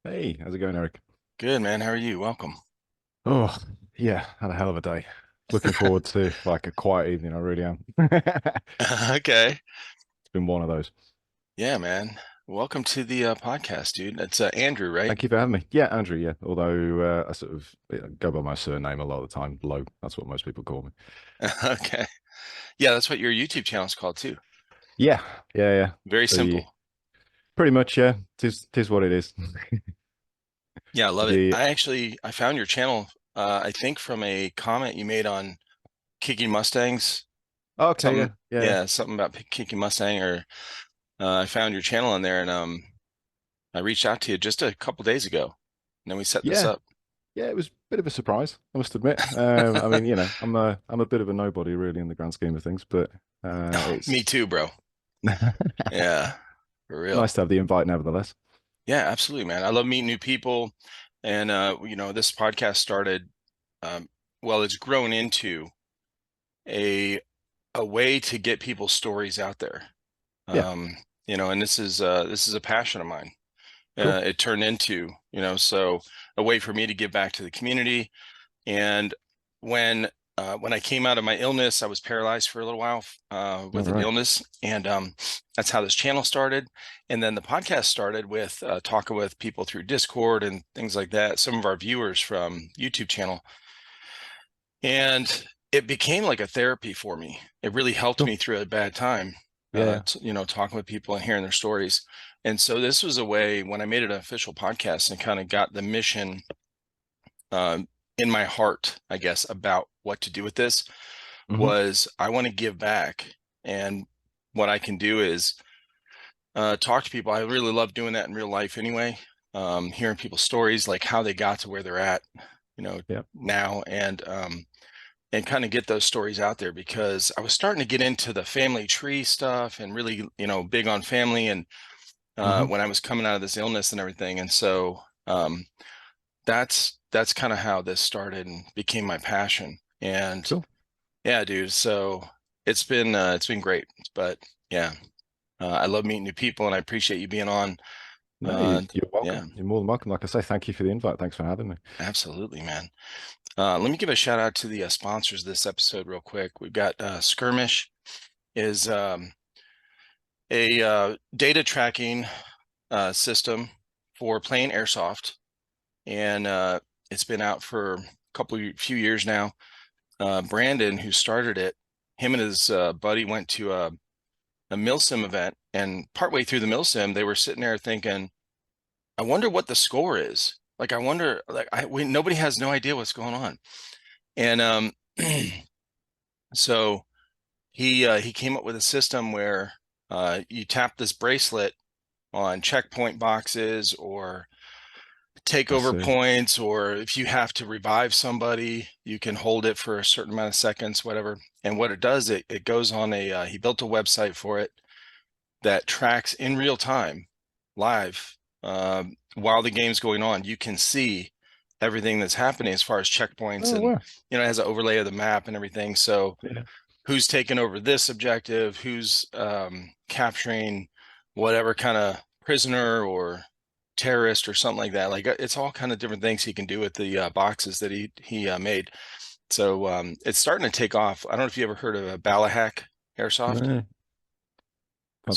Hey, how's it going, Eric? Good, man. How are you? Welcome. Oh, yeah, had a hell of a day. Looking forward to like a quiet evening. I really am. It's Okay. been one of those. Yeah, man. Welcome to the podcast, dude. It's Andrew, right? Thank you for having me. Yeah, Andrew. Yeah, although I sort of go by my surname a lot of the time. Lowe. That's what most people call me. Okay. Yeah, that's what your YouTube channel is called too. Yeah, yeah, yeah. Very The simple. pretty much, yeah. Tis what it is. Yeah, I love it. The I found your channel, I think from a comment you made on kicking Mustangs. okay, Something, yeah, yeah, yeah. yeah, something about kicking Mustang or I found your channel on there and I reached out to you just a couple days ago. And then we set this Yeah, up. yeah. It was a bit of a surprise, I must admit. I mean, I'm a bit of a nobody really in the grand scheme of things, but Me it's too, bro. Yeah, for real. nice to have the invite nevertheless. Yeah, absolutely, man. I love meeting new people. And this podcast started well, it's grown into a a way to get people's stories out there. Yeah, And this is a passion of mine. cool. It turned into, so a way for me to give back to the community. And when when I came out of my illness, I was paralyzed for a little while All with an right. illness, and that's how this channel started. And then the podcast started with talking with people through Discord and things like that. Some of our viewers from YouTube channel, and it became like a therapy for me. It really helped Cool. me through a bad time. Yeah, yeah. Talking with people and hearing their stories. And so this was a way when I made it an official podcast and kind of got the mission in my heart, I guess, about what to do with this Hmm. was I want to give back. And what I can do is talk to people. I really love doing that in real life anyway. Hearing people's stories, like how they got to where they're at, Yeah. now, and kind of get those stories out there because I was starting to get into the family tree stuff and really, big on family and Hmm. when I was coming out of this illness and everything. And so that's kind of how this started and became my passion. And Cool. yeah, dude. So it's been great. But yeah, I love meeting new people and I appreciate you being on. No, Uh, you're yeah, welcome. You're more than welcome. Like I say, thank you for the invite. Thanks for having me. absolutely, man. Let me give a shout out to the sponsors of this episode real quick. We've got Skirmish is a data tracking system for playing airsoft, and it's been out for few years now. Brandon, who started it, him and his buddy went to a milsim event, and partway through the milsim, they were sitting there thinking, "I wonder what the score is. Like, I wonder, like, nobody has no idea what's going on." And so he came up with a system where you tap this bracelet on checkpoint boxes or I takeover see. points, or if you have to revive somebody, you can hold it for a certain amount of seconds, whatever. And what it does, it goes on he built a website for it that tracks in real time, live, while the game's going on. You can see everything that's happening as far as checkpoints, Oh, and wow. it has an overlay of the map and everything. So Yeah. who's taking over this objective, who's capturing whatever kind of prisoner or terrorist or something like that. Like it's all kind of different things he can do with the boxes that he made. So it's starting to take off. I don't know if you ever heard of a Balahack Airsoft. No, can't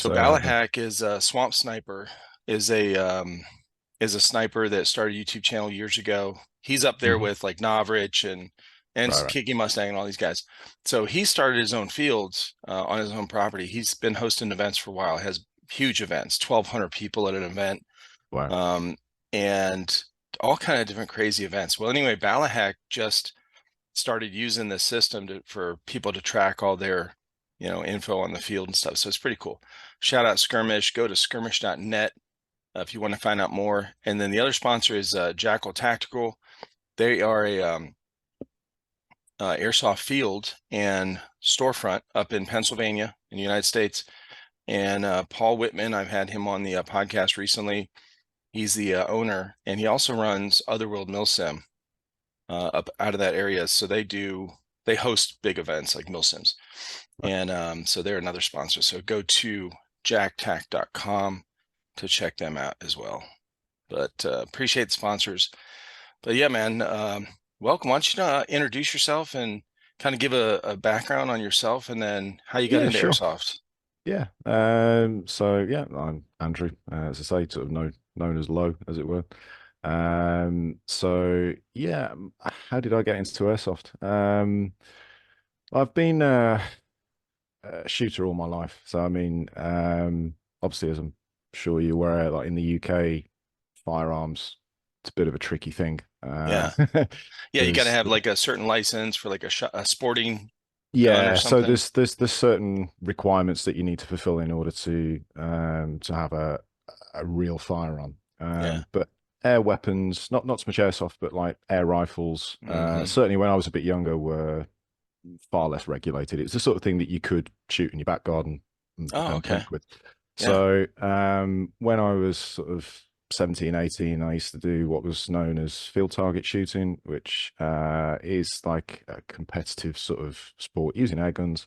So say I have no. Balahack is a swamp sniper, is a sniper that started a YouTube channel years ago. He's up there Hmm. with like Navrich and Right, right. Kiki Mustang and all these guys. So he started his own fields on his own property. He's been hosting events for a while. Has huge events, 1,200 people at an event, Wow. um, and all kind of different crazy events. Well, anyway, Balahack just started using this system for people to track all their, info on the field and stuff. So it's pretty cool. Shout out Skirmish. Go to skirmish.net if you want to find out more. And then the other sponsor is Jackal Tactical. They are a airsoft field and storefront up in Pennsylvania in the United States. And Paul Whitman, I've had him on the podcast recently. He's the owner, and he also runs Otherworld Milsim up out of that area. So they host big events like Milsims, Right. and so they're another sponsor. So go to jacktac.com to check them out as well. but appreciate the sponsors. But yeah, man, welcome. Why don't you introduce yourself and kind of give a background on yourself and then how you got Yeah, into sure. airsoft? Yeah. So yeah, I'm Andrew, as I say, sort of known as Lowe, as it were. So yeah, how did I get into airsoft? I've been a shooter all my life. So I mean, obviously, as I'm sure you're aware, like in the UK, firearms, it's a bit of a tricky thing. Yeah. Yeah, you got to There's have like a certain license for like a sporting gun or Yeah, so something. there's certain requirements that you need to fulfill in order to have a real firearm. Yeah. But air weapons, not so much airsoft, but like air rifles, Hmm. certainly when I was a bit younger, were far less regulated. It's the sort of thing that you could shoot in your back garden Oh, and okay. plink with. Yeah. So when I was sort of 17, 18, I used to do what was known as field target shooting, which is like a competitive sort of sport using air guns,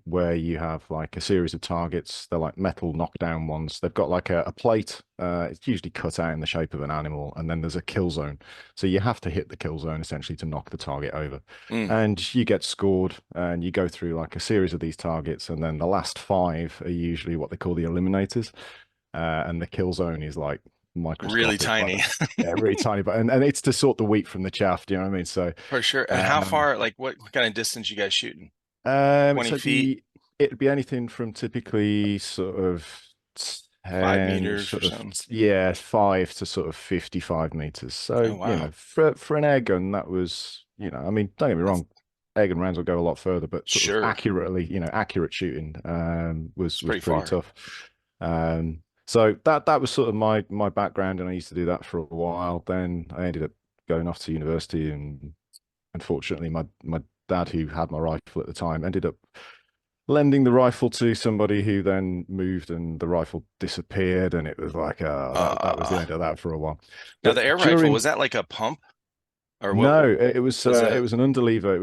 where you have like a series of targets. They're like metal knockdown ones. They've got like a plate. It's usually cut out in the shape of an animal, and then there's a kill zone. So you have to hit the kill zone essentially to knock the target over. Mm. And you get scored, and you go through like a series of these targets, and then the last five are usually what they call the eliminators. And the kill zone is like Really microscopic, like tiny. yeah, really tiny. But and it's to sort the wheat from the chaff. Do you know what I mean? So For sure. And how um, far, like what kind of distance you guys shooting? um, 20 so feet, it'd be anything from typically sort of 10, 5 meters or sort of something? yeah, 5 to sort of 55 meters. Oh, So, wow. for an air gun, that was, I mean, don't get me That's wrong, air gun rounds will go a lot further, but sort of sure. accurately, accurate shooting It's was pretty pretty far. tough. So that was sort of my background, and I used to do that for a while. Then I ended up going off to university, and unfortunately, my dad, who had my rifle at the time, ended up lending the rifle to somebody who then moved, and the rifle disappeared, and it was like, that was the Uh, end of that for a while. Now the But air rifle, during was that like a pump or what no, was it that? was an underlever. It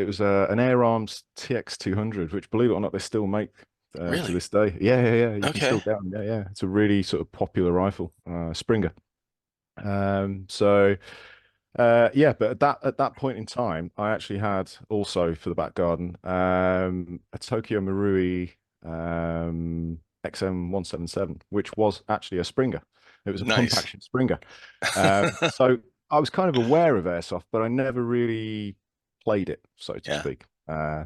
was an Air Arms TX 200, which, believe it or not, they still make to Really? this day. Yeah. You can still Okay. get them. Yeah. It's a really sort of popular rifle, Springer. So yeah, but at that point in time, I actually had also for the back garden a Tokyo Marui XM177, which was actually a Springer. It was a pump Nice. action Springer. So I was kind of aware of airsoft, but I never really played it, so to Yeah. speak.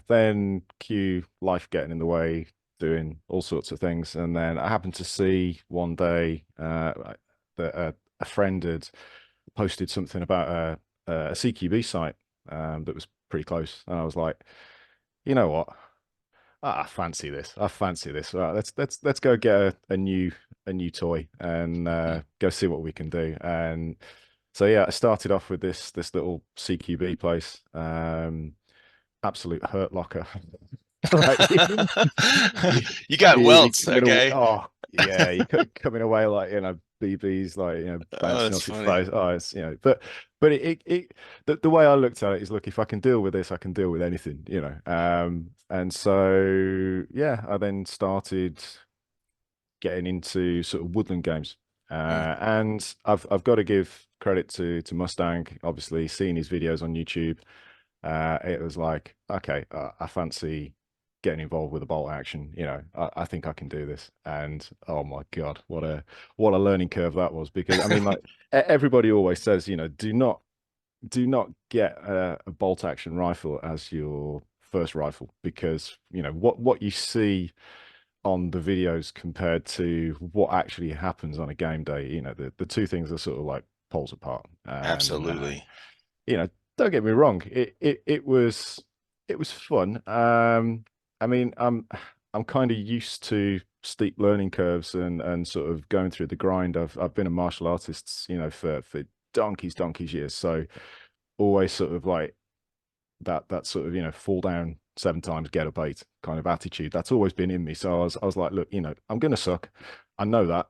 Then cue life getting in the way, doing all sorts of things, and then I happened to see one day that a friend had posted something about a CQB site that was pretty close, and I was like, you know what? I fancy this. I fancy this. Right, let's go get a new toy and Mm. go see what we can do. And so yeah, I started off with this little CQB place. Absolute hurt locker. Like You got you welts, coming away, okay? oh yeah, coming away like BBs, like Oh, bouncing that's off your funny. face. Oh, it's but the way I looked at it is, look, if I can deal with this, I can deal with anything. And so yeah, I then started getting into sort of woodland games. Mm. And I've got to give credit to Mustang, obviously, seeing his videos on YouTube. It was like, okay, I fancy getting involved with a bolt action. I think I can do this. And oh my God, what a learning curve that was. Because I mean, like everybody always says, do not get a bolt action rifle as your first rifle, because what you see on the videos compared to what actually happens on a game day, the two things are sort of like poles apart. And Absolutely. you know, don't get me wrong, it was fun. I mean, I'm kind of used to steep learning curves and sort of going through the grind. I've been a martial artist, for donkeys years. So always sort of like that sort of, fall down seven times, get up eight kind of attitude. That's always been in me. So I was like, look, I'm gonna suck. I know that.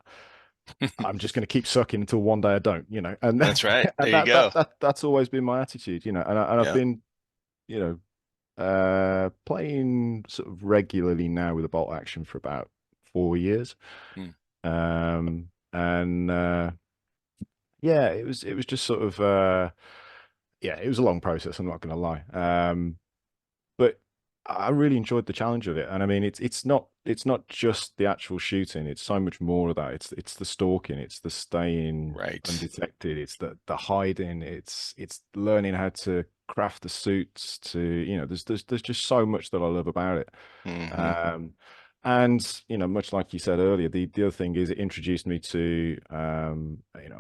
I'm just going to keep sucking until one day I don't, and That's right. There and you go. that's always been my attitude, and I've Yeah. been, you playing sort of regularly now with a bolt action for about 4 years. Mm. Um, And yeah, it was just sort of yeah, it was a long process. I'm not going to lie. But I really enjoyed the challenge of it. And I mean, it's not just the actual shooting. It's so much more of that. It's the stalking. It's the staying Right. undetected. It's the hiding. It's learning how to craft the suits. To there's just so much that I love about it. Hmm. Um, and much like you said earlier, the other thing is it introduced me to a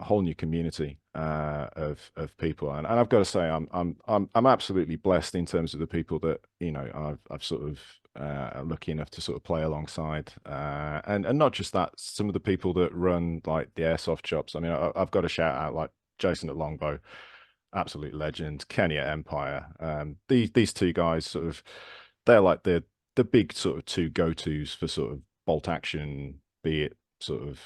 whole new community of people, and I've got to say I'm absolutely blessed in terms of the people that I've sort of lucky enough to sort of play alongside, and not just that, some of the people that run like the airsoft shops. I mean, I've got to shout out like Jason at Longbow, absolute legend. Kenny at Empire. These two guys sort of they're like the big sort of two go-tos for sort of bolt action, be it sort of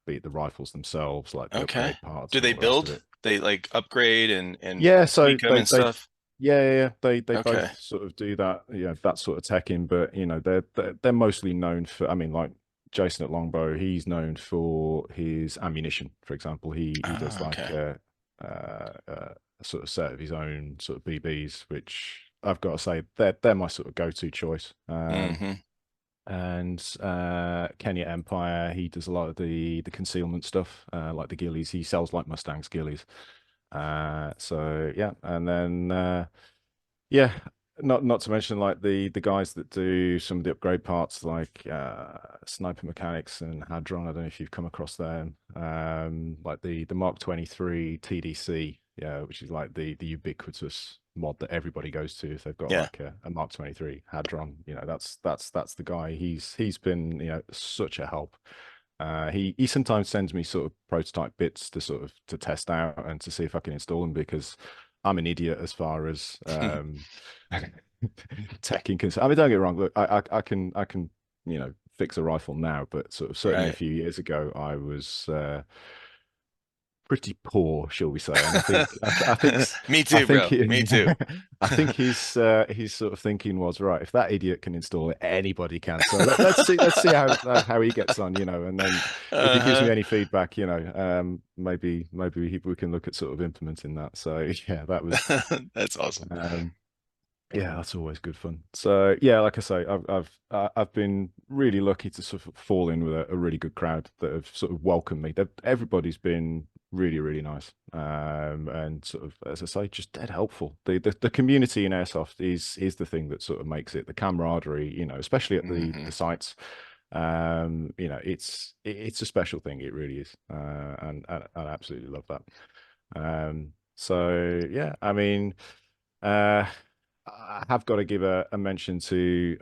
be it the rifles themselves, like the Okay. upgrade parts Do and they all the rest of build? it. They like upgrade and Yeah, so tweak them and stuff? yeah, they both Okay. sort of do that, that sort of teching, but they're mostly known for, I mean, like Jason at Longbow, he's known for his ammunition, for example. He does Ah, like okay. a sort of set of his own sort of BBs, which I've got to say they're my sort of go-to choice. Hmm. And Kenny at Empire, he does a lot of the concealment stuff, like the ghillies. He sells like Mustangs ghillies. So yeah, and then yeah, not to mention like the guys that do some of the upgrade parts like sniper mechanics and hadron. I don't know if you've come across them. Like the Mark 23 TDC, yeah, which is like the ubiquitous mod that everybody goes to if they've got Yeah. like a Mark 23 hadron. That's the guy. He's been such a help. He sometimes sends me sort of prototype bits to sort of to test out and to see if I can install them, because I'm an idiot as far as teching concerned. I mean, don't get me wrong. Look, I can fix a rifle now, but sort of certainly a Right. few years ago, I was pretty poor, shall we say? And I think I think Me I too, think bro. Me too. I think his sort of thinking was, right, if that idiot can install it, anybody can. So let's see how he gets on, and then if he gives me Uh-huh. any feedback, maybe we can look at sort of implementing that. So yeah, that was That's awesome. um, yeah, that's always good fun. So yeah, like I say, I've been really lucky to sort of fall in with a really good crowd that have sort of welcomed me. Everybody's been really nice, and sort of, as I say, just dead helpful. The community in airsoft is the thing that sort of makes it, the camaraderie, especially at the Hmm. sites. It's a special thing. It really is, and I absolutely love that. So yeah, I mean. Uh, I have got to give a mention to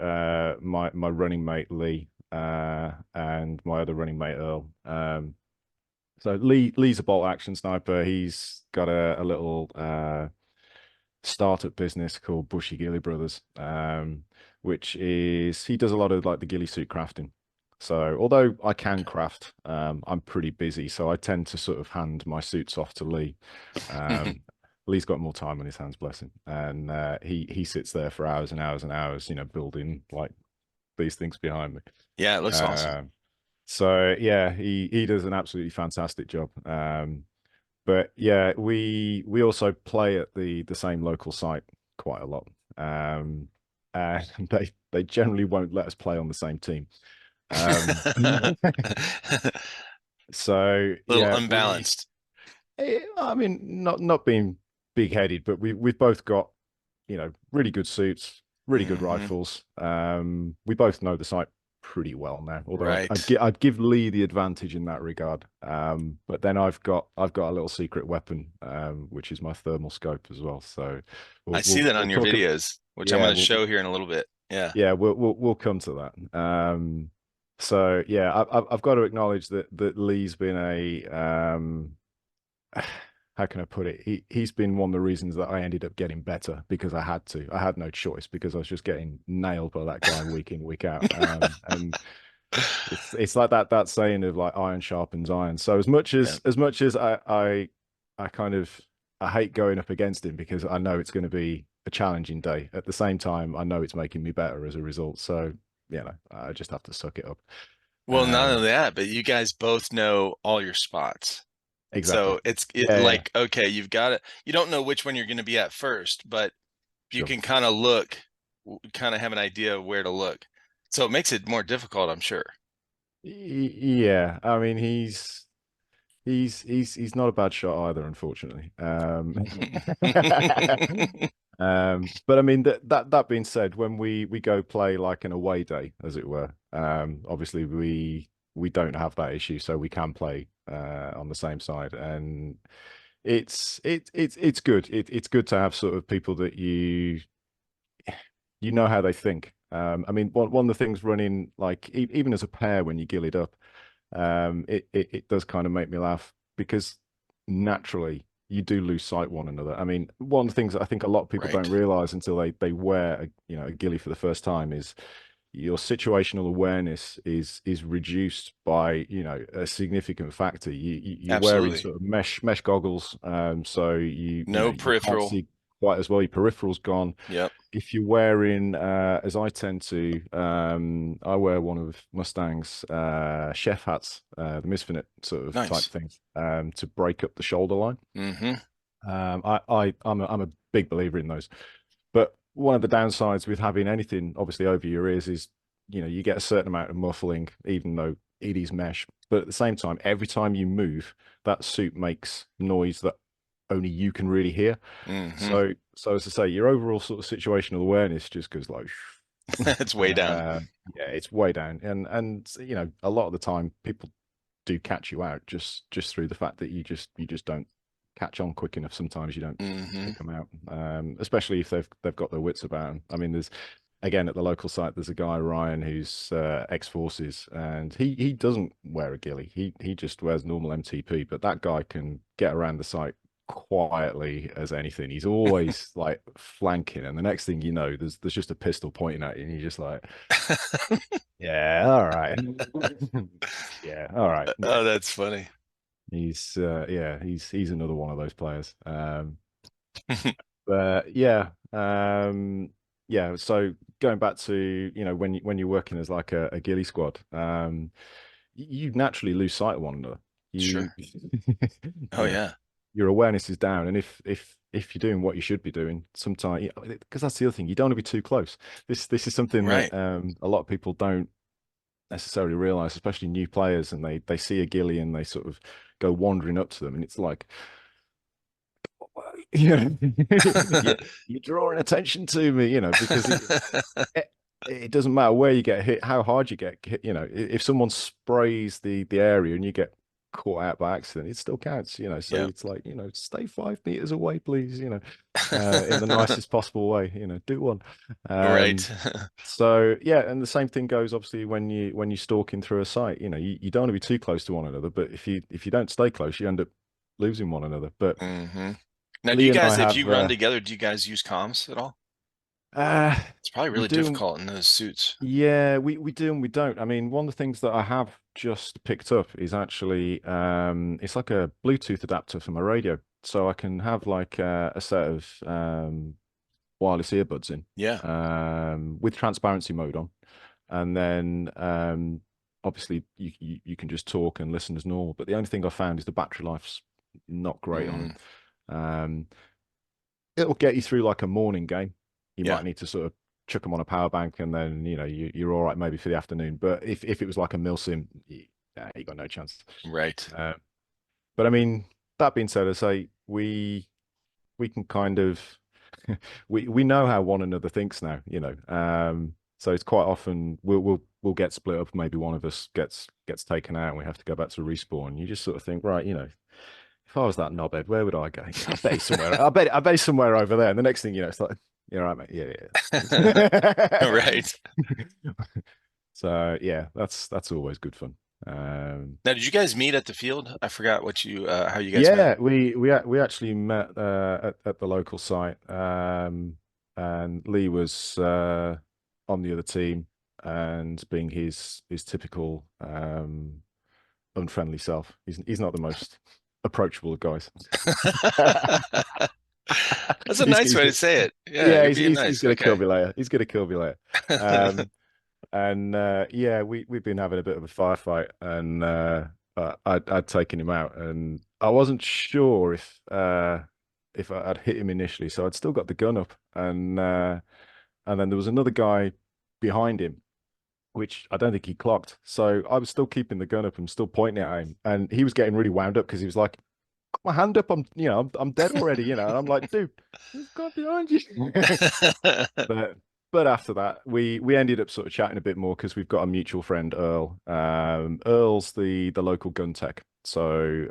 my running mate Lee, and my other running mate Earl. So Lee's a bolt action sniper. He's got a little startup business called Bushy Ghillie Brothers, which is, he does a lot of like the ghillie suit crafting. So although I can craft, I'm pretty busy, so I tend to sort of hand my suits off to Lee. Um, Lee's got more time on his hands, bless him, and he sits there for hours and hours and hours, building like these things behind me. Yeah, it looks awesome. Um, so yeah, he does an absolutely fantastic job. But yeah, we also play at the same local site quite a lot. And they generally won't let us play on the same team. Um, so Little yeah, unbalanced. I mean, not being big headed, but we've both got really good suits, really good Hmm. rifles. We both know the site pretty well now, although Right. I'd give Lee the advantage in that regard. But then I've got a little secret weapon, which is my thermal scope as well. So I we'll see that we'll on your talk. videos, which I'm Yeah, going to show here in a little bit. Yeah. yeah, we'll come to that. So yeah, I've got to acknowledge that Lee's been a how can I put it? He's been one of the reasons that I ended up getting better, because I had to. I had no choice, because I was just getting nailed by that guy week in, week out. And it's like that saying of like iron sharpens iron. So Yeah. as much as I kind of, I hate going up against him, because I know it's going to be a challenging day. At the same time, I know it's making me better as a result. So I just have to suck it up. Well, none of that, but you guys both know all your spots. Exactly. So it's Yeah, yeah, like, okay, you've got it. You don't know which one you're going to be at first, but you sure. can kind of look, kind of have an idea of where to look. So it makes it more difficult, I'm sure. Yeah, I mean he's not a bad shot either, unfortunately. But I mean that being said, when we go play like an away day, as it were, obviously we don't have that issue, so we can play on the same side, and it's good. It's good to have sort of people that you know how they think. I mean, one of the things running like even as a pair when you gill it up, it does kind of make me laugh because naturally you do lose sight of one another. I mean, one of the things that I think a lot of people don't Right. realize until they wear a ghillie for the first time is your situational awareness is reduced by a significant factor. You're wearing Absolutely. sort of mesh goggles, so No you can't peripheral. see quite as well. Your peripheral's gone. Yep. If you're wearing, as I tend to, I wear one of Mustang's chef hats, the misfit sort of type Nice. thing, to break up the shoulder line. Mm-hmm. I'm a big believer in those. But one of the downsides with having anything obviously over your ears is, you get a certain amount of muffling, even though it is mesh. But at the same time, every time you move, that suit makes noise that only you can really hear. Mm-hmm. So as I say, your overall sort of situational awareness just goes like, It's way down. yeah, it's way down. And a lot of the time people do catch you out just through the fact that you just don't catch on quick enough. Sometimes you don't Mm-hmm. pick them out, especially if they've got their wits about them. I mean, there's again at the local site, there's a guy Ryan who's ex-forces, and he doesn't wear a ghillie. He just wears normal MTP, but that guy can get around the site quietly as anything. He's always like flanking, and the next thing you know, there's just a pistol pointing at you, and you're just like, yeah, all right, yeah, all right. Oh, that's funny. Yeah, he's another one of those players. But yeah, yeah. So going back to when you're working as like a ghillie squad, you naturally lose sight of one another. You Sure. Oh you know yeah. your awareness is down, and if you're doing what you should be doing, sometimes because that's the other thing, you don't want to be too close. This is something that Right. a lot of people don't necessarily realize, especially new players, and they see a ghillie and they sort of go wandering up to them, and it's like, yeah, yeah, you're drawing attention to me, because it it doesn't matter where you get hit, how hard you get hit. If someone sprays the area and you get caught out by accident, it still counts. So Yep. it's like, stay 5 meters away, please. In the nicest possible way. Do one. Um, Right. so yeah, and the same thing goes obviously when you're stalking through a site. You don't want to be too close to one another, but if you don't stay close, you end up losing one another. But Mm-hmm. Now, do Lee you and I guys, if have you run together, do you guys use comms at all? uh It's probably we really do. difficult in those suits. Yeah, we do and we don't. I mean, one of the things that I have just picked up is actually it's like a Bluetooth adapter for my radio. So I can have like a set of wireless earbuds in Yeah. with transparency mode on. And then obviously you can just talk and listen as normal. But the only thing I found is the battery life's not great on Mm, them. It'll get you through like a morning game. You yeah. might need to sort of chuck them on a power bank, and then you're all right maybe for the afternoon. But if it was like a milsim, you got no chance. Right. Uh, but I mean, that being said, I say we can kind of we know how one another thinks now. So it's quite often we'll get split up. Maybe one of us gets taken out, and we have to go back to respawn. You just sort of think, right, if I was that knobhead, where would I go? I bet he's somewhere. I bet he's somewhere over there. And the next thing you know, it's like, you're right, mate. Yeah, yeah. Right. So yeah, that's always good fun. Now, did you guys meet at the field? I forgot what you how you guys met. Yeah, we actually met at the local site, and Lee was on the other team, and being his typical unfriendly self. He's not the most approachable of guys. That's a he's, nice he's way to good. say it. Yeah, Yeah, you're he's, being he's he's nice. gonna kill Okay. me later. He's gonna kill me later. Um, And yeah, we've been having a bit of a firefight, and I'd taken him out, and I wasn't sure if I'd hit him initially, so I'd still got the gun up, and then there was another guy behind him, which I don't think he clocked. So I was still keeping the gun up and still pointing at him, and he was getting really wound up because he was like, "Got my hand up, I'm dead already," And I'm like, "Dude, there's a guy behind you." But after that, we ended up sort of chatting a bit more because we've got a mutual friend, Earl. Earl's the local gun tech, so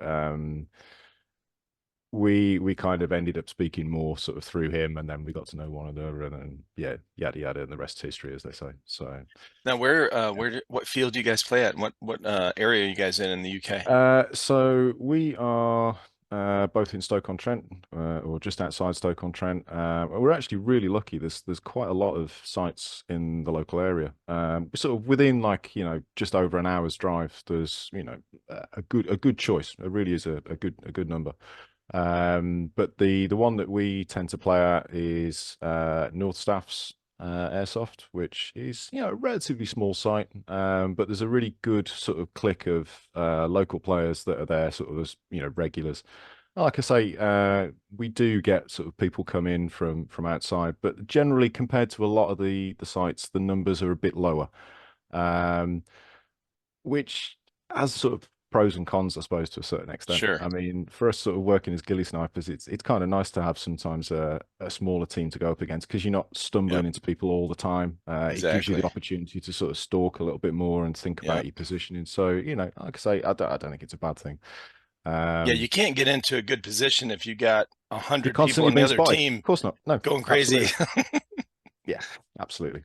we kind of ended up speaking more sort of through him, and then we got to know one another, and then yeah, yada yada, and the rest is history, as they say. So Now, what field do you guys play at? And what area are you guys in the UK? so we are both in Stoke-on-Trent, or just outside Stoke-on-Trent. We're actually really lucky. There's quite a lot of sites in the local area. Sort of within, like, just over an hour's drive. There's a good choice. It really is a good number. But the one that we tend to play at is North Staff's Airsoft, which is a relatively small site, but there's a really good sort of clique of local players that are there, sort of as regulars. Like I say, we do get sort of people come in from outside, but generally compared to a lot of the sites, the numbers are a bit lower, um, which has sort of pros and cons, I suppose, to a certain extent. Sure. I mean, for us sort of working as ghillie snipers, it's kind of nice to have sometimes a smaller team to go up against because you're not stumbling Yep. into people all the time. It gives you the Exactly. opportunity to sort of stalk a little bit more and think about Yep. your positioning. So, like I say, I don't think it's a bad thing. Yeah, Um, you can't get into a good position if you got you're 100 people constantly on the being other spotted. Of team course not. No, going crazy. absolutely. Yeah, absolutely.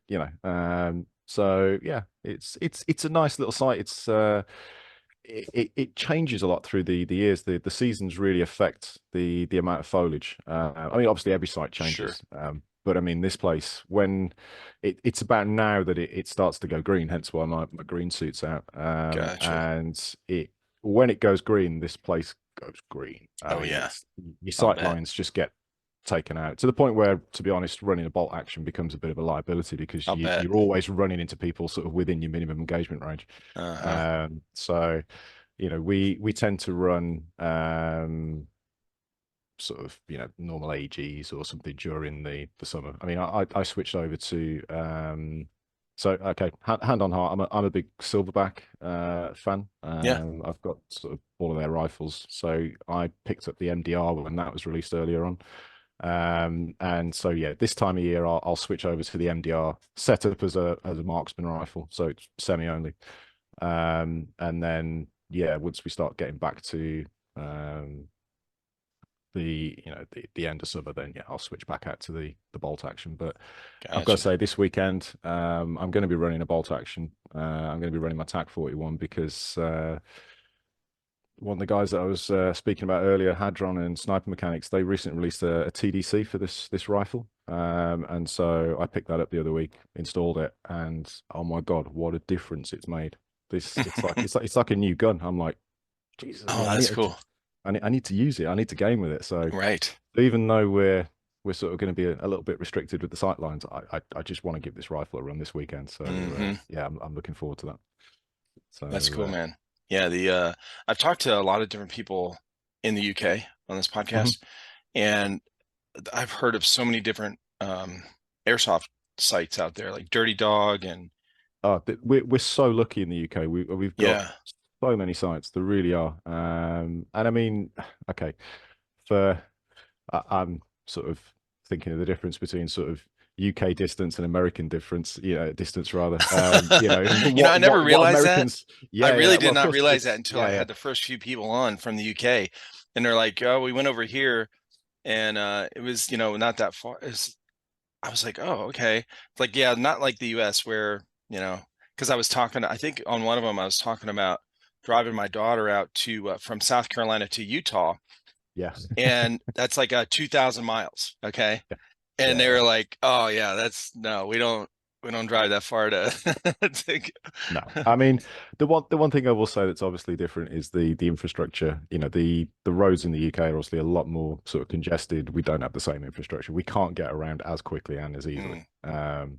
So yeah, it's a nice little site. It changes a lot through the years. The seasons really affect the amount of foliage. I mean, obviously every site Sure. changes, but I mean this place, when it's about now that it starts to go green. Hence why my green suit's out. Gotcha. And it when it goes green, this place goes green. I Oh mean, yeah, it's your I'll sight bet. lines just get taken out to the point where, to be honest, running a bolt action becomes a bit of a liability because I'll bet. you're always running into people sort of within your minimum engagement range. Uh-huh. So we tend to run sort of normal AGs or something during the summer. I mean, I switched over to so okay, hand on heart, I'm a big Silverback fan. Yeah. I've got sort of all of their rifles, so I picked up the MDR when that was released earlier on. And so yeah, this time of year I'll switch over to the MDR, set up as a marksman rifle, so it's semi only. And then yeah, once we start getting back to the end of summer, then yeah, I'll switch back out to the bolt action. But I've got to Gotcha. say, this weekend I'm going to be running a bolt action. I'm going to be running my TAC 41 because one of the guys that I was speaking about earlier, Hadron and Sniper Mechanics, they recently released a TDC for this rifle, and so I picked that up the other week, installed it, and oh my God, what a difference it's made! It's like a new gun. I'm like, Jesus, Oh, that's cool. I need to use it. I need to game with it. So Right. even though we're sort of going to be a little bit restricted with the sight lines, I just want to give this rifle a run this weekend. So Hmm. yeah, I'm looking forward to that. So That's cool, man. Yeah, I've talked to a lot of different people in the UK on this mhm. podcast, and I've heard of so many different airsoft sites out there, like Dirty Dog and We're so lucky in the UK. We've got yeah. so many sites. There really are. And I mean, okay, for I'm sort of thinking of the difference between sort of UK distance and American distance rather. I never what realized that. Americans, I yeah, yeah. really Well, did of not course realize that it's until I yeah, yeah, had the first few people on from the UK, and they're like, "Oh, we went over here, and it was, not that far." I was like, "Oh, okay." It's like, yeah, not like the US where, because I was talking, I think on one of them, I was talking about driving my daughter out to from South Carolina to Utah, yeah, and that's like 2,000 miles. Okay. yeah, And yeah, they yeah. were like, "Oh yeah, that's no, we don't drive that far to, No, I mean the one thing I will say that's obviously different is the infrastructure. The roads in the UK are obviously a lot more sort of congested. We don't have the same infrastructure. We can't get around as quickly and as easily. Mm,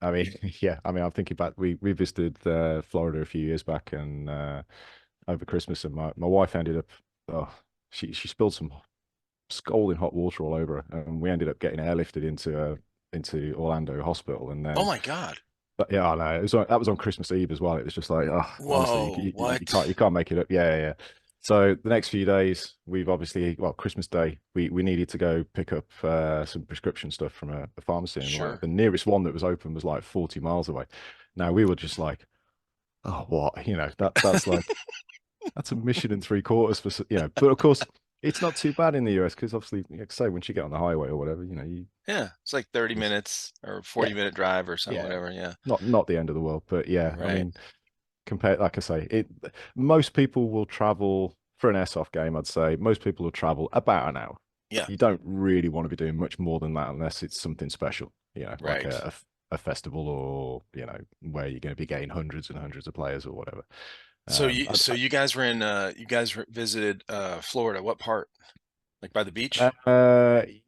I mean, yeah, I mean, I'm thinking back. We visited Florida a few years back, and over Christmas, and my wife ended up, oh, she spilled some scalding hot water all over her, and we ended up getting airlifted into Orlando Hospital, and Oh then. my God. But yeah, I know. That was on Christmas Eve as well. It was just like, oh, honestly, Whoa, you what? can't make it up. Yeah, yeah, yeah. So the next few days, we've obviously, well, Christmas Day, we needed to go pick up some prescription stuff from a pharmacy, and like Sure. the nearest one that was open was like 40 miles away. Now we were just like, oh, what? That's like that's a mission and three quarters for But of course, it's not too bad in the US because obviously, like say, once you get on the highway or whatever, you Yeah, it's like 30 just minutes or yeah, 40-minute drive or something, yeah, whatever. Yeah. not the end of the world, but yeah, I Right. mean. Compared, like I say, most people will travel for an airsoft game. I'd say most people will travel about an hour. Yeah. You don't really want to be doing much more than that unless it's something special, like Right. a festival, or where you're going to be getting hundreds and hundreds of players or whatever. So Um, you so you guys were in you guys visited Florida. What part? Like by the I, beach?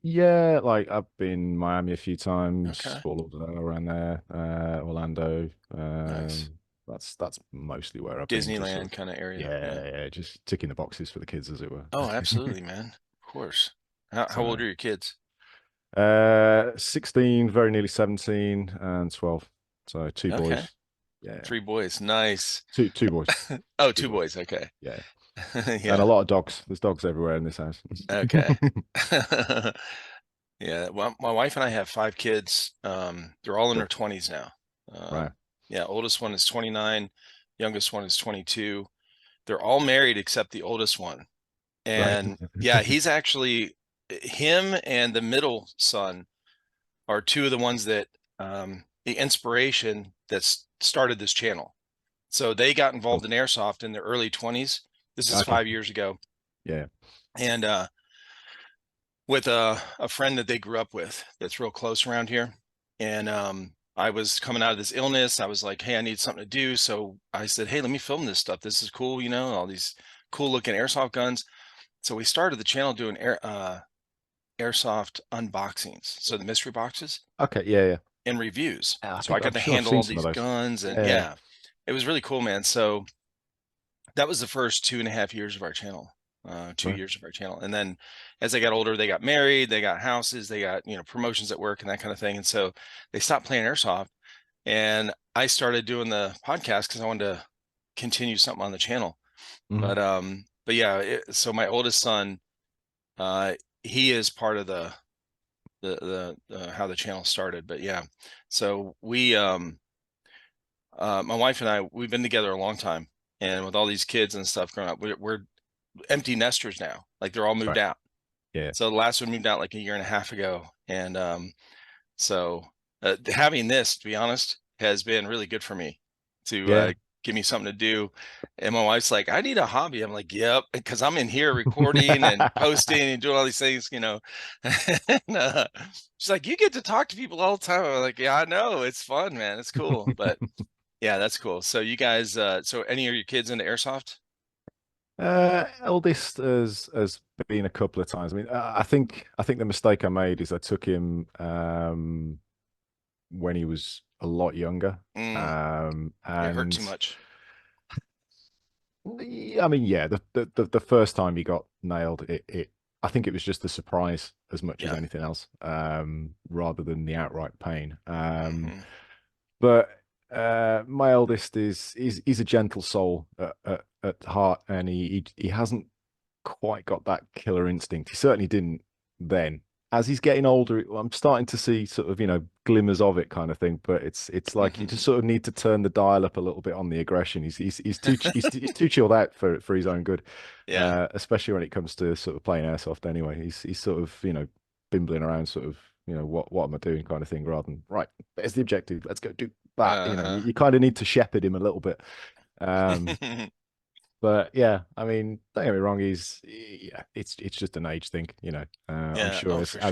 yeah, like I've been Miami a few times, Okay. Fort Lauderdale around there, Orlando. Nice. That's mostly where I've been. Just sort Disneyland of, kind of area. Yeah. yeah, just ticking the boxes for the kids, as it were. Oh, absolutely, man. Of course. How old So, are your kids? 16, very nearly 17, and 12. So two Okay. boys. Yeah, 3 boys. Nice. two boys, Oh, two two boys. boys. Okay. Yeah, and a Yeah. lot of dogs. There's dogs everywhere in this house. Okay. Yeah. Well, my wife and I have 5 kids. They're all in their Cool. 20s now. Right, Yeah, oldest one is 29, youngest one is 22. They're all married except the oldest one. right. And yeah, he's actually him and the middle son are two of the ones that the inspiration that's started this channel. So they got Cool. involved in airsoft in their early 20s. This is Okay. 5 years ago. Yeah. And with a friend that they grew up with that's real close around here. And I was coming out of this illness. I was like, hey, I need something to do. So I said, hey, let me film this stuff. This is cool, all these cool looking airsoft guns. So we started the channel doing airsoft unboxings. So the mystery boxes Okay. Yeah. Yeah. and reviews. I So I think got I'm to sure I've handle seen all some of these those. guns, and Yeah. yeah, it was really cool, man. So that was the first 2.5 years of our channel, two Right. years of our channel. And then as they got older, they got married, they got houses, they got, promotions at work and that kind of thing. And so they stopped playing airsoft. And I started doing the podcast because I wanted to continue something on the channel. Hmm. But yeah, so my oldest son, uh, he is part of the how the channel started. But yeah, so my wife and I, we've been together a long time, and with all these kids and stuff growing up, we're empty nesters now. Like they're all moved Right. out. Yeah. So the last one moved out like a year and a half ago, and so having this, to be honest, has been really good for me to Yeah. give me something to do. And my wife's like, I need a hobby. I'm like, yep, because I'm in here recording and posting and doing all these things. And, she's like, you get to talk to people all the time. I'm like, yeah, I know, it's fun, man, it's cool. But yeah, that's cool. So you guys, so any of your kids into airsoft? Eldest has been a couple of times. I mean, I think the mistake I made is I took him when he was a lot younger. Mm, it hurt too And much. I mean, yeah, the first time he got nailed, I think it was just the surprise as much as Yeah. anything else, rather than the outright pain. Hmm. But my eldest he's a gentle soul at heart, and he hasn't quite got that killer instinct. He certainly didn't then. As he's getting older, I'm starting to see sort of, glimmers of it, kind of thing. But it's like you Hmm. just sort of need to turn the dial up a little bit on the aggression. He's too chilled out for his own good, Yeah. especially when it comes to sort of playing airsoft. Anyway, he's sort of, bimbling around, sort of, what am I doing, kind of thing, rather than right. There's the objective. Let's go do that. Uh-huh. You kind of need to shepherd him a little bit. Um, but yeah, I mean, don't get me wrong. Yeah, it's just an age thing. I'm Yeah. sure Oh, as for sure.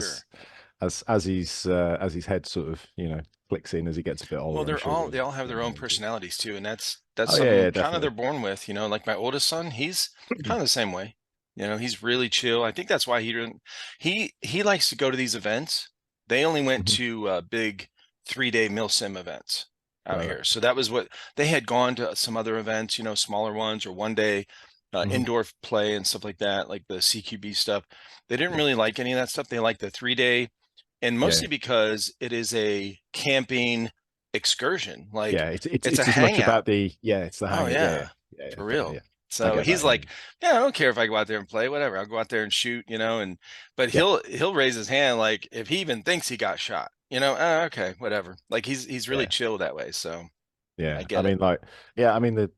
as his head sort of clicks in as he gets a bit Well, older, I'm sure they all have he'll their own know too. personalities too, and that's Oh yeah, something yeah, kind of they're definitely. born with. Like my oldest son, he's kind of the same way. He's really chill. I think that's why he didn't. He likes to go to these events. They only went Mhm. to big 3-day milsim events out Right. here. So that was what they had gone to, some other events, smaller ones, or 1 day Hmm. indoor play and stuff like that, like the CQB stuff. They didn't Yeah. really like any of that stuff. They liked the 3-day, and Yeah. mostly because it is a camping excursion. Like, Yeah. It's it's a it's as much hangout. about the, yeah, it's the Oh hang. Yeah. Yeah. yeah, Yeah. Yeah. for Totally. real. Yeah. I So get he's that. Yeah. like, yeah, I don't care if I go out there and play, whatever. I'll go out there and shoot, and but Yeah. he'll raise his hand like if he even thinks he got shot, okay, whatever. Like he's really Yeah. chill that way. So I Yeah. I get it. mean, like, yeah, I mean, the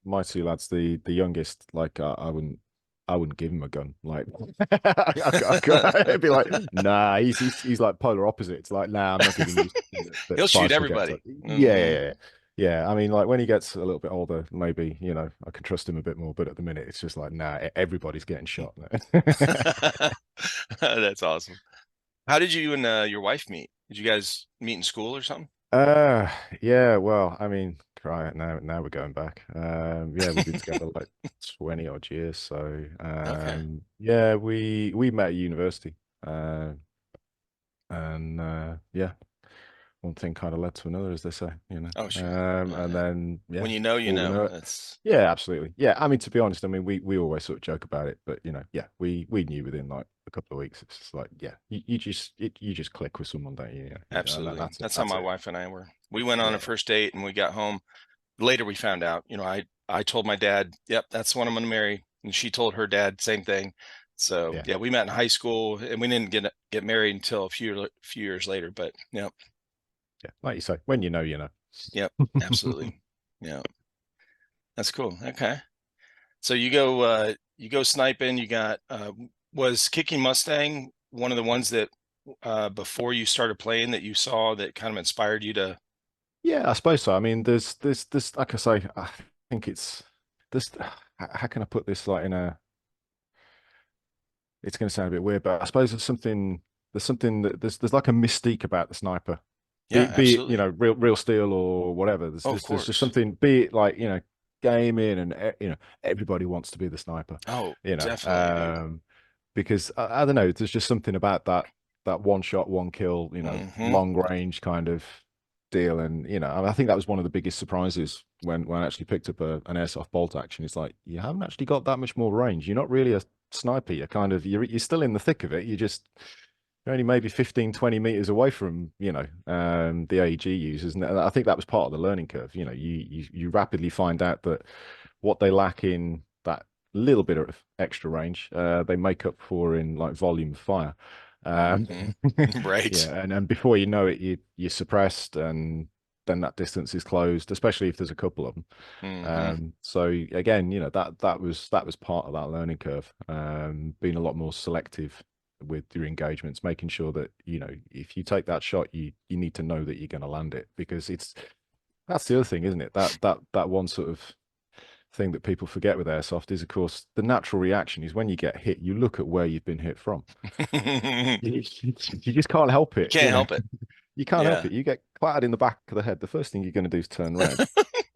my two lads, the youngest, like, I wouldn't give him a gun. Like, it'd be like, nah, he's like polar opposite. It's like, nah, I'm not giving you something that He'll shoot sparks projectile. everybody. Yeah, yeah, Hmm. yeah. Yeah, I mean, like when he gets a little bit older, maybe, I can trust him a bit more. But at the minute, it's just like, nah, everybody's getting shot. That's awesome. How did you and your wife meet? Did you guys meet in school or something? Uh, yeah, well, I mean, try it now we're going back. Yeah, we've been together like 20 odd years. So, Okay. yeah, we met at university. Uh, and yeah, one thing kind of led to another, as they say, you know. Oh, sure. Oh, And yeah. then When yeah, you before we know. know it, That's yeah, absolutely. Yeah, I mean, to be honest, I mean, we always sort of joke about it, but yeah, we knew within like a couple of weeks. It's just like, yeah, you just click with someone, don't you? And absolutely. that's it. That's how That's my it. wife and I were. We went on a Yeah, first date and we got home. Later we found out, I told my dad, yep, that's the one I'm going to marry. And she told her dad, same thing. So yeah. yeah, we met in high school and we didn't get married until a few years later. But yep, Yeah, like you say, when you know, you know. yep, absolutely. Yeah, that's cool. Okay. So you go sniping, you got was kicking Mustang one of the ones that before you started playing that you saw that kind of inspired you to. Yeah, I suppose so. I mean, there's like I say, I think it's this. How can I put this like in a? It's going to sound a bit weird, but I suppose there's something that there's like a mystique about the sniper. Be Yeah, it, be it absolutely. real steel or whatever. There's Oh, of there's just course. something. Be it like gaming and everybody wants to be the sniper. Oh, You know, definitely, dude. because I don't know. There's just something about that one shot, one kill. Hmm. Long range kind of deal. And I think that was one of the biggest surprises when I actually picked up an airsoft bolt action. It's like you haven't actually got that much more range. You're not really a sniper. You're kind of you're still in the thick of it. You're only maybe 15, 20 meters away from the AEG users, and I think that was part of the learning curve. You rapidly find out that what they lack in that little bit of extra range, they make up for in like volume of fire. Um, Hmm. Right. yeah, and before you know it, you're suppressed, and then that distance is closed, especially if there's a couple of them. Hmm. So again, that was part of that learning curve. Being a lot more selective with your engagements, making sure that if you take that shot, you need to know that you're going to land it, because that's the other thing, isn't it? That one sort of thing that people forget with airsoft is, of course, the natural reaction is when you get hit, you look at where you've been hit from. You You just can't help it, can't help it. You can't help Yeah. it. You get clattered in the back of the head. The first thing you're going to do is turn around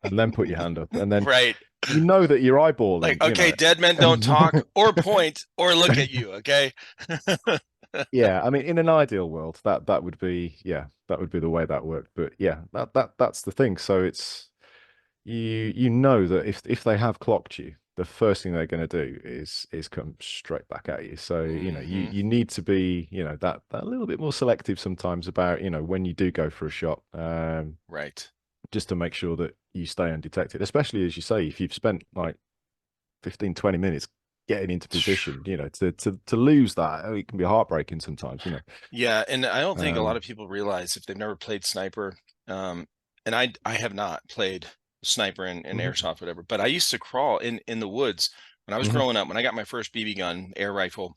and then put your hand up, and then Right. you know that you're Like, eyeballing. okay, dead men don't talk or point or look at you. Okay. Yeah, I mean, in an ideal world, that would be, yeah, that would be the way that worked. But yeah, that's the thing. So it's you know that if they have clocked you, the first thing they're going to do is come straight back at you. So you Hmm. you need to be that little bit more selective sometimes about when you do go for a shot, Right. just to make sure that you stay undetected. Especially as you say, if you've spent like 15, 20 minutes getting into position, to lose that, it can be heartbreaking sometimes. Yeah, and I don't think a lot Um, of people realize if they've never played sniper, and I have not played sniper in mhm, airsoft, whatever, but I used to crawl in the woods when I was mhm. growing up. When I got my first BB gun, air rifle,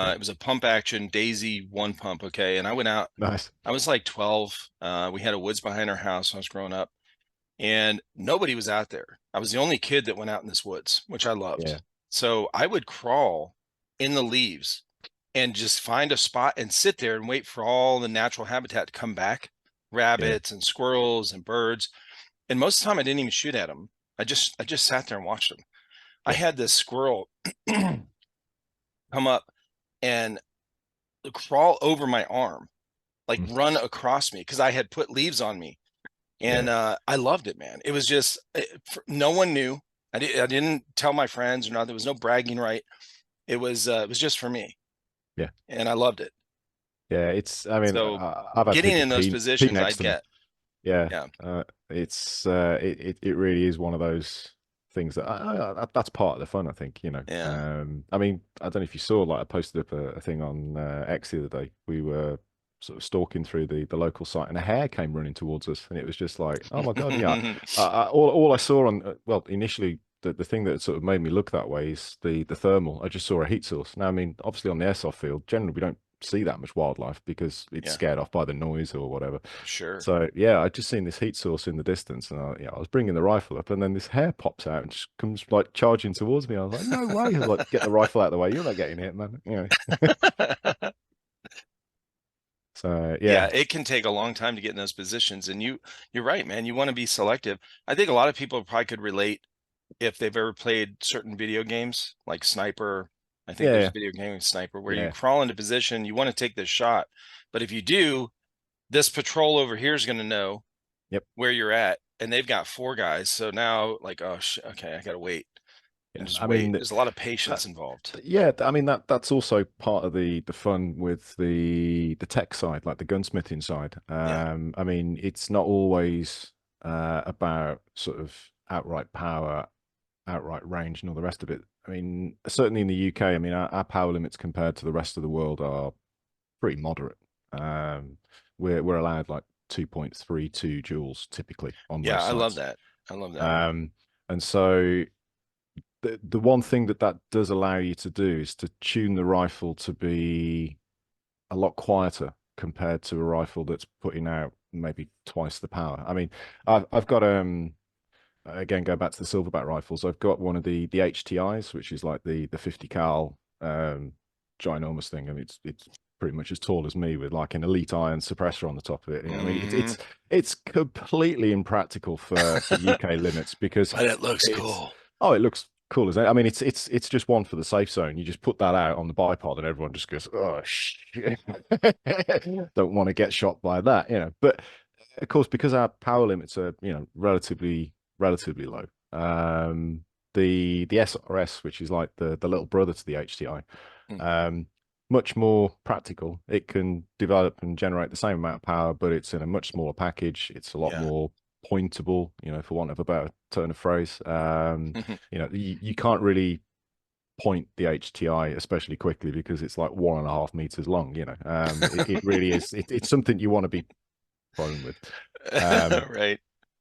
Yeah, it was a pump action Daisy one pump. Okay, and I went out. nice. I was like 12. We had a woods behind our house when I was growing up, and nobody was out there. I was the only kid that went out in this woods, which I loved. Yeah, So I would crawl in the leaves and just find a spot and sit there and wait for all the natural habitat to come back, yeah, rabbits and squirrels and birds. And most of the time I didn't even shoot at them. I just sat there and watched them. I yeah, had this squirrel come up and crawl over my arm. like Mm. run across me because I had put leaves on me. And Yeah. I loved it, man. It was just no one knew. I didn't tell my friends or not. There was no bragging right. It was just for me, Yeah. and I loved it. Yeah. It's, I mean, So I've had getting people in those pee positions, next I'd to me. get. Yeah. Yeah, It really is one of those things that that's part of the fun, I think, yeah. I mean, I don't know if you saw, like, I posted up a thing on X the other day. We were sort of stalking through the local site, and a hare came running towards us, and it was just like, oh my God, yeah. All I saw on, well, initially, the thing that sort of made me look that way is the thermal. I just saw a heat source. Now, I mean, obviously on the airsoft field, generally we don't see that much wildlife because it's Yeah, scared off by the noise or whatever. sure. So yeah, I just seen this heat source in the distance, and I was bringing the rifle up, and then this hare pops out and just comes like charging towards me. I was like, no way! I was like, get the rifle out of the way. You're not getting hit, man. So Yeah, yeah, it can take a long time to get in those positions, and you're right, man. You want to be selective. I think a lot of people probably could relate if they've ever played certain video games like Sniper. I think there's yeah, a video game with Sniper where you yeah, crawl into position, you want to take this shot, but if you do, this patrol over here is going to know yep, where you're at, and they've got four guys. So now, like, oh, okay, I gotta wait and yeah. just I wait. mean, There's a lot of that, patience involved. yeah. I mean that's also part of the fun with the tech side, like the gunsmithing side. Yeah, I mean, it's not always about sort of outright power, outright range, and all the rest of it. I mean, certainly in the UK, I mean, our power limits compared to the rest of the world are pretty moderate. Um, we're allowed like 2.32 joules typically on yeah, most I love sites. that. I love that. Um, and so the one thing that does allow you to do is to tune the rifle to be a lot quieter compared to a rifle that's putting out maybe twice the power. I mean, I've got again, go back to the silverback rifles. I've got one of the HTIs, which is like the 50 cal ginormous thing. I mean, it's pretty much as tall as me with like an elite iron suppressor on the top of it. I mean, Hmm. it's completely impractical for UK limits because But it looks it's cool. it looks cool as I mean, it's just one for the safe zone. You just put that out on the bipod, and everyone just goes, oh shit, don't want to get shot by that, But of course, because our power limits are, relatively low. The SRS, which is like the little brother to the HTI, Mm, um, much more practical. It can develop and generate the same amount of power, but it's in a much smaller package. It's a lot yeah. more pointable, for want of a better turn of phrase. You can't really point the HTI especially quickly because it's like 1.5 meters long. It really is. It's something you want to be prone with. Um, Right.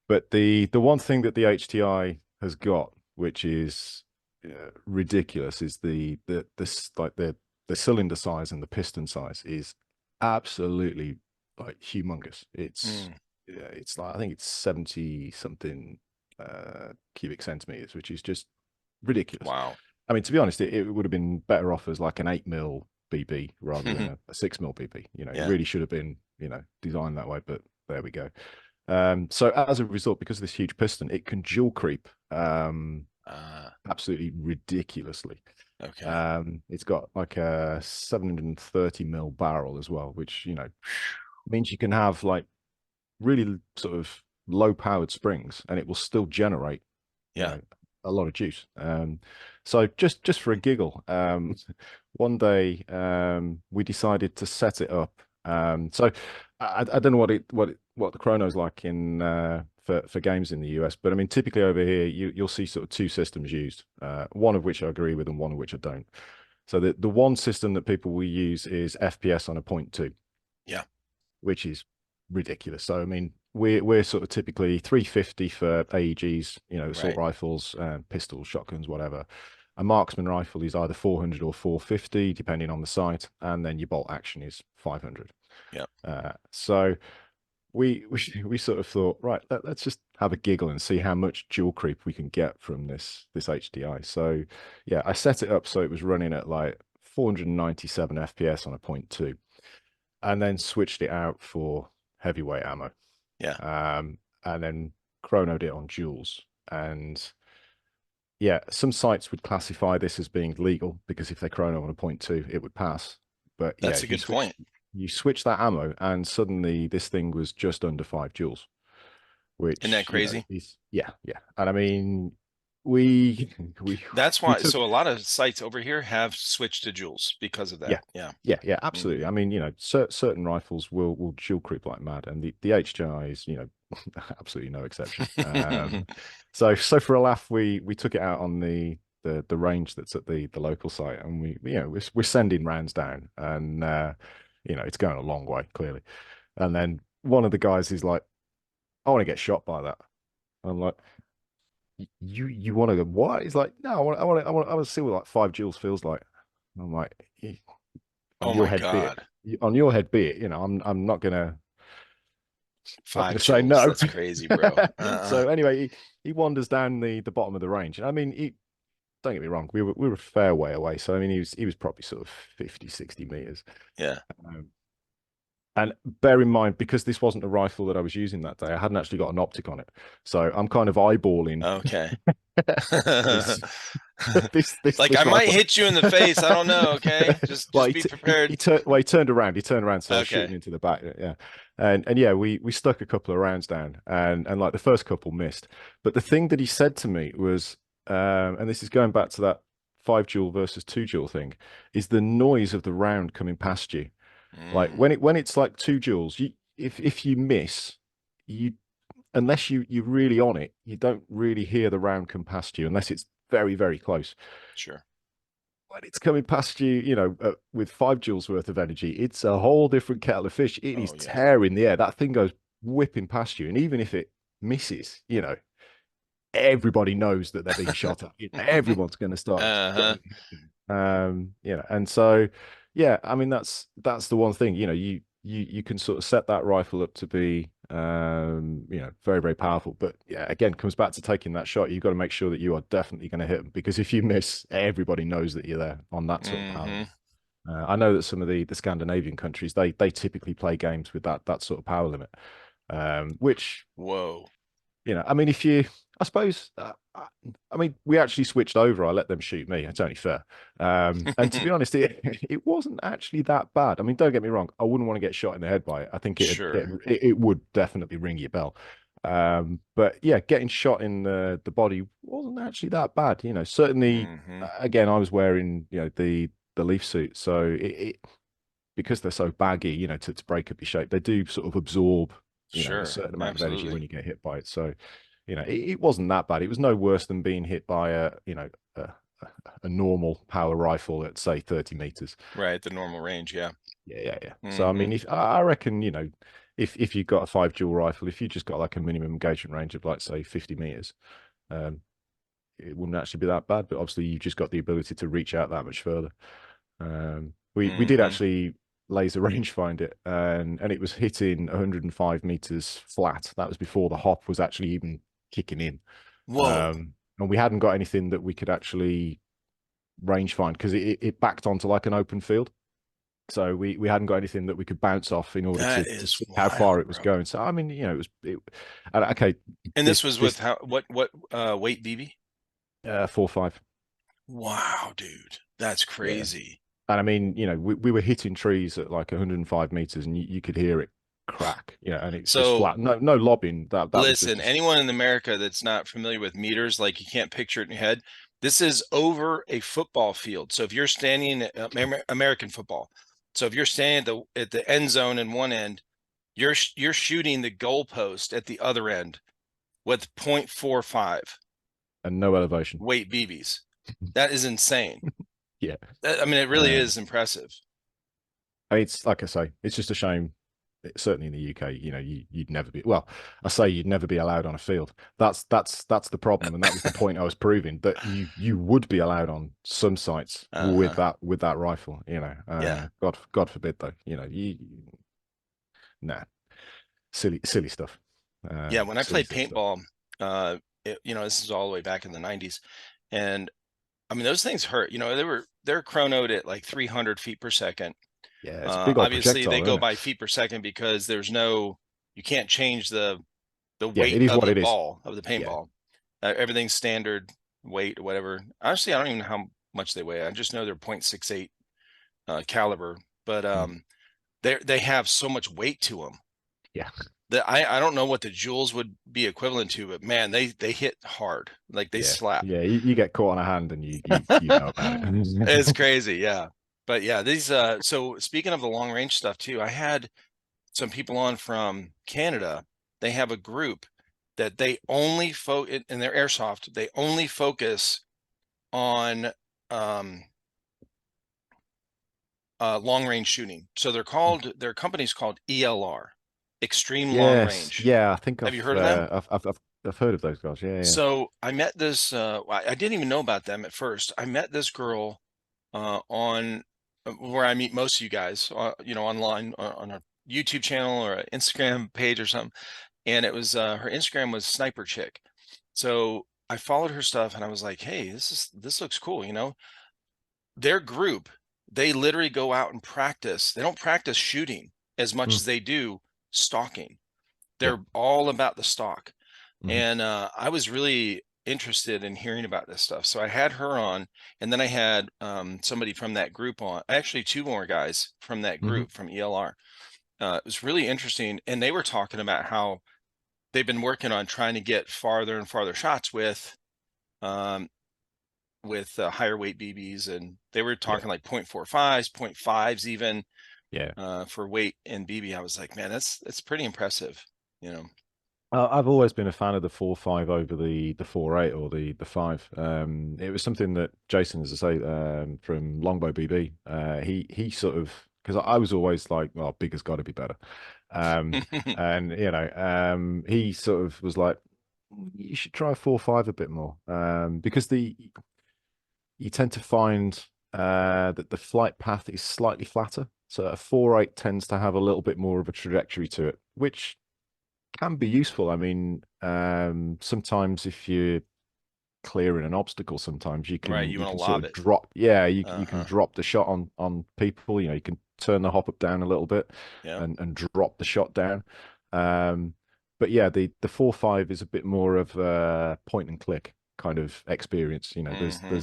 but the one thing that the HTI has got, which is ridiculous, is the cylinder size and the piston size is absolutely like humongous. Mm, It's like I think it's 70 something cubic centimeters, which is just ridiculous. wow. I mean, to be honest, it would have been better off as like an 8 mil BB rather than a 6 mil BB. It Yeah. really should have been, designed that way, but there we go. So as a result, because of this huge piston, it can dual creep absolutely ridiculously. Okay. It's got like a 730 mil barrel as well, which means you can have like really sort of low powered springs, and it will still generate you Yeah. know a lot of juice. So just for a giggle, one day we decided to set it up. So I don't know what the chrono's like in for games in the US, but I mean typically over here you'll see sort of two systems used, one of which I agree with and one of which I don't. So the one system that people will use is FPS on a point two, Yeah. which is ridiculous. So I mean, we're sort of typically 350 for AEGs, assault Right. rifles, pistols, shotguns, whatever. A marksman rifle is either 400 or 450, depending on the site, and then your bolt action is 500. Yeah. So we sort of thought, right, let's just have a giggle and see how much dual creep we can get from this HDI. So yeah, I set it up so it was running at like 497 FPS on a point two, and then switched it out for heavyweight ammo. Yeah. And then chronoed it on joules. And yeah, some sites would classify this as being legal because if they chrono on a point two, it would pass. But yeah, That's a if you good switch, point. you switch that ammo, and suddenly this thing was just under 5 joules, Isn't that which crazy? is yeah, yeah. And I mean, we we That's we why. took So a lot of sites over here have switched to joules because of yeah. that. Yeah. Yeah, Mhm. absolutely. I mean, certain rifles will dual creep like mad, and the HJI is, absolutely no exception. So for a laugh, we took it out on the range that's at the local site, and we're sending rounds down, and it's going a long way clearly. And then one of the guys is like, "I want to get shot by that." I'm like, "You want to go what?" He's like, "No, I want to see what like 5 joules feels like." I'm like, on Oh your my head be it. God. On your head be it. I'm not Five gonna say joules. no. That's crazy, bro. So anyway, he wanders down the bottom of the range. I mean, don't get me wrong, we were a fair way away. So I mean, he was probably sort of 50, 60 meters. Yeah. Um, and bear in mind, because this wasn't a rifle that I was using that day, I hadn't actually got an optic on it. So I'm kind of eyeballing Okay. this this Like I this might rifle. hit you in the face. I don't know. Okay. Well, Just be prepared. he turned around. He turned around, so I was Okay. shooting into the back. Yeah, and yeah, we stuck a couple of rounds down, and like the first couple missed. But the thing that he said to me was, and this is going back to that 5 joule versus 2 joule thing, is the noise of the round coming past you. Like Mm, when it's like 2 joules, if you miss, you unless you're really on it, you don't really hear the round come past you unless it's very, very close. sure. When it's coming past you, with 5 joules worth of energy, it's a whole different kettle of fish. It is Oh yeah. tearing the air. That thing goes whipping past you, and even if it misses, everybody knows that they're being shot at. Everyone's going to start Uh-huh. going. And so, yeah, I mean that's the one thing. You can sort of set that rifle up to be, very, very powerful. But yeah, again, comes back to taking that shot. You've got to make sure that you are definitely going to hit them, because if you miss, everybody knows that you're there on that sort of power Mm-hmm. limit. I know that some of the Scandinavian countries, they typically play games with that sort of power limit, which, Whoa. I mean, if you, I suppose, I mean, we actually switched over. I let them shoot me. It's only fair. And to be honest, it wasn't actually that bad. I mean, don't get me wrong. I wouldn't want to get shot in the head by it. I think Sure. it would definitely ring your bell. But yeah, getting shot in the body wasn't actually that bad. Certainly, Mm-hmm. again, I was wearing, the leaf suit, so because they're so baggy, to break up your shape, they do sort of absorb, a Sure. certain amount of energy Absolutely. when you get hit by it. So, it wasn't that bad. It was no worse than being hit by a, a normal power rifle at say 30 meters. Right. The normal range. Yeah. Yeah, yeah, yeah. So I Mm-hmm. mean, if I reckon, if you've got a 5 joule rifle, if you just got like a minimum engagement range of like say 50 meters, um, it wouldn't actually be that bad. But obviously, you've just got the ability to reach out that much further. We did Mm-hmm. actually laser range find it, and it was hitting 105 meters flat. That was before the hop was actually even kicking in. Whoa. And we hadn't got anything that we could actually range find, because it backed onto like an open field. So we hadn't got anything that we could bounce off in order That to is see how far wild, it was bro. going. So I mean, and okay, And this was with this how what weight BB? 4.5. Wow, dude. That's Yeah. crazy. And I mean, we were hitting trees at like 105 meters, and you could hear it crack, and it's just So flat. No lobbing. That was just listen, anyone in America that's not familiar with meters, like you can't picture it in your head, this is over a football field. So if you're standing at American football, so if you're standing at the end zone in one end, you're shooting the goalpost at the other end with 0.45 and no elevation. weight BBs. That is insane. Yeah. I mean, it really Um, is impressive. it's like I say, it's just a shame. Certainly in the UK, you'd never be. Well, I say you'd never be allowed on a field. That's the problem, and that was the point I was proving, that you would be allowed on some sites Uh-huh. with that rifle. Yeah. God forbid though. Nah, silly stuff. Yeah, when I played Silly stuff. paintball, this is all the way back in the 90s. And I mean, those things hurt. They're chronoed at like 300 feet per second. Yeah, it's a big old Obviously, they projectile, go isn't it? by feet per second because you can't change the Yeah, weight it is of what the it is. ball of the Yeah. paintball. Everything's standard weight or whatever. Honestly, I don't even know how much they weigh. I just know they're .68 caliber. But Mm. they have so much weight to them Yeah. that I don't know what the joules would be equivalent to, but man, they hit hard, like they Yeah. slap. Yeah. You get caught on a hand and you know about It's it. crazy, yeah. But yeah, these so speaking of the long range stuff too, I had some people on from Canada. They have a group that they only in their airsoft, they only focus on um long range shooting. So their company's called ELR, Extreme Long Yes. Range. Yeah. I think Have you heard of them? I've heard of those guys. Yeah. Yeah. So I met this I didn't even know about them at first. I met this girl on where I meet most of you guys, online on a YouTube channel or an Instagram page or something. And it was her Instagram was Sniper Chick. So I followed her stuff and I was like, hey, this looks cool. Their group, they literally go out and practice. They don't practice shooting as much Mm, as they do stalking. yeah. They're all about the stalk. Hmm. And I was really interested in hearing about this stuff. So I had her on, and then I had somebody from that group on, actually two more guys from that Hmm. group from ELR. It was really interesting. And they were talking about how they've been working on trying to get farther and farther shots um, with higher weight BBs. And they were Yeah. talking like 0.45s, 0.5s even Yeah. for weight and BB. I was like, man, that's pretty impressive, you know. I've always been a fan of the 4.5 over the 4.8 or the 5. It was something that Jason, as I say, from Longbow BB, he sort of, because I was always like, well, bigger's got to be better. Um, and he sort of was like, you should try 4.5 a bit more, because you tend to find that the flight path is slightly flatter. So a 4.8 tends to have a little bit more of a trajectory to it, which can be useful. I mean, sometimes if you're clearing an obstacle, sometimes you Right. can You you want to can sort lob of it. drop. Yeah, you can Uh-huh. drop the shot on people. You can turn the hop up down a little bit Yeah. and drop the shot down. Um, but yeah, the 4.5 is a bit more of a point and click kind of experience. Hmm.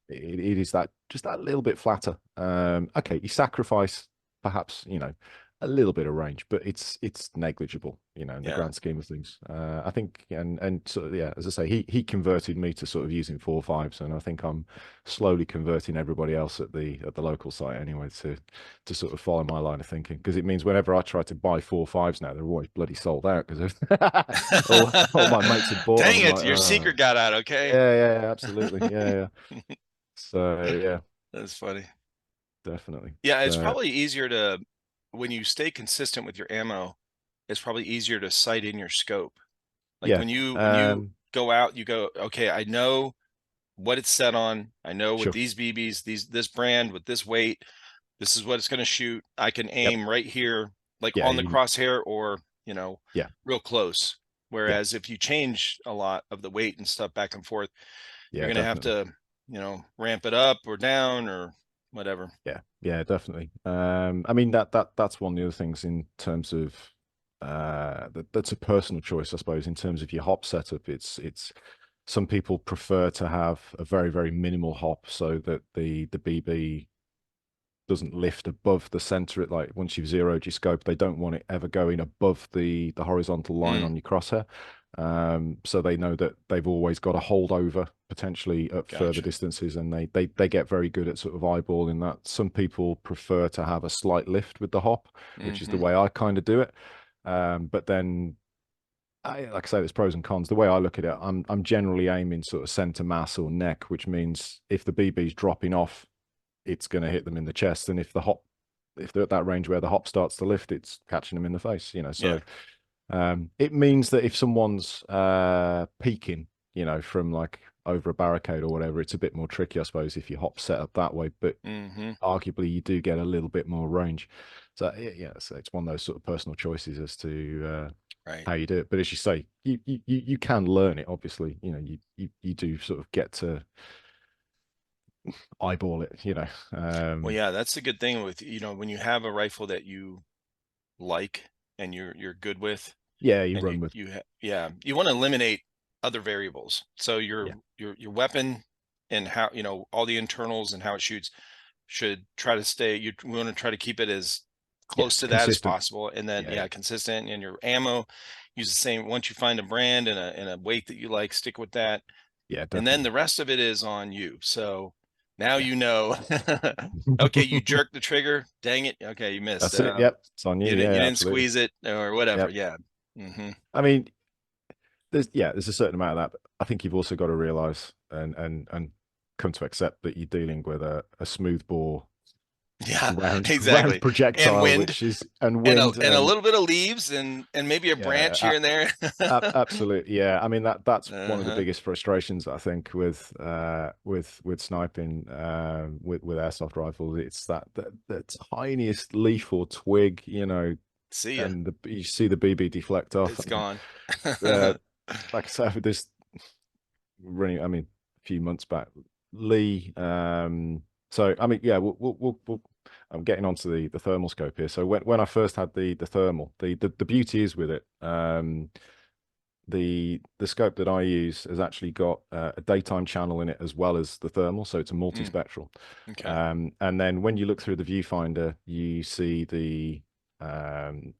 It is that just that little bit flatter. Okay, you sacrifice perhaps a little bit of range, but it's negligible, in the Yeah. grand scheme of things. I think, and sort of, yeah, as I say, he converted me to sort of using 4.5s, and I think I'm slowly converting everybody else at the local site anyway to sort of follow my line of thinking, because it means whenever I try to buy 4.5s now, they're always bloody sold out because all my mates have bought them. Dang I'm it, like, your secret got out, okay? yeah, absolutely, yeah. So yeah, That's funny. definitely. Yeah, it's But probably easier to when you stay consistent with your ammo, it's probably easier to sight in your scope. Like yeah, when you go out, you go, okay, I know what it's set on. I know with sure, these BBs, this brand with this weight, this is what it's going to shoot. I can yep, aim right here, like yeah, on the crosshair or, yeah, real close. yeah, Whereas if you change a lot of the weight and stuff back and forth, you're yeah, going to have definitely. to, ramp it up or down or whatever. Yeah, yeah, definitely. I mean that's one of the other things in terms of that's a personal choice, I suppose, in terms of your hop setup. It's some people prefer to have a very, very minimal hop so that the BB doesn't lift above the center. It like once you've zeroed your scope, they don't want it ever going above the horizontal line Mm, on your crosshair. So they know that they've always got a holdover potentially at further gotcha. distances, and they get very good at sort of eyeballing that. Some people prefer to have a slight lift with the hop, which is the Hmm. way I kind of do it. But then like I say, there's pros and cons. The way I look at it, I'm generally aiming sort of center mass or neck, which means if the BB's dropping off, it's going to hit them in the chest, and if they're at that range where the hop starts to lift, it's catching them in the face. Yeah. So it means that if someone's peeking, from like over a barricade or whatever, it's a bit more tricky, I suppose, if you hop set up that way. But Hmm. arguably, you do get a little bit more range. So yeah, so it's one of those sort of personal choices as to Right. how you do it. But as you say, you can learn it. Obviously, you do sort of get to eyeball it. Well, yeah, that's the good thing with, when you have a rifle that you like and you're good with, Yeah, you and run with. yeah, you want to eliminate other variables. So Yeah, your weapon and how, all the internals and how it shoots should try to stay, we want to try to keep it as Yeah, close to that as consistent. possible. And then, Yeah, yeah, yeah, consistent. And your ammo, use the same. Once you find a brand and a weight that you like, stick with that. yeah, And then definitely. the rest of it is on you. So now Yeah. you know, okay, you jerked the trigger. Dang it. Okay, you missed. That's it. Yep, it's on you. You Yeah, didn't absolutely. squeeze it or whatever. Yep. Yeah. Hmm. I mean, there's a certain amount of that, but I think you've also got to realize and come to accept that you're dealing with a smooth bore Yeah, round exactly. And projectile, wind which is and wind and a and little bit of leaves and maybe a branch here yeah, and there. absolutely, yeah. I mean that's one of the Uh-huh. biggest frustrations I think with sniping with airsoft rifles. It's the tiniest leaf or twig, See ya. and you see the BB deflect off, It's and gone. uh, like I said, with this running, I mean, a few months back, Lee. So I mean, yeah, I'm getting onto the thermal scope here. So when I first had the thermal, the beauty is with it. The scope that I use has actually got a daytime channel in it as well as the thermal, so it's a Mm, multispectral. okay. And then when you look through the viewfinder, you see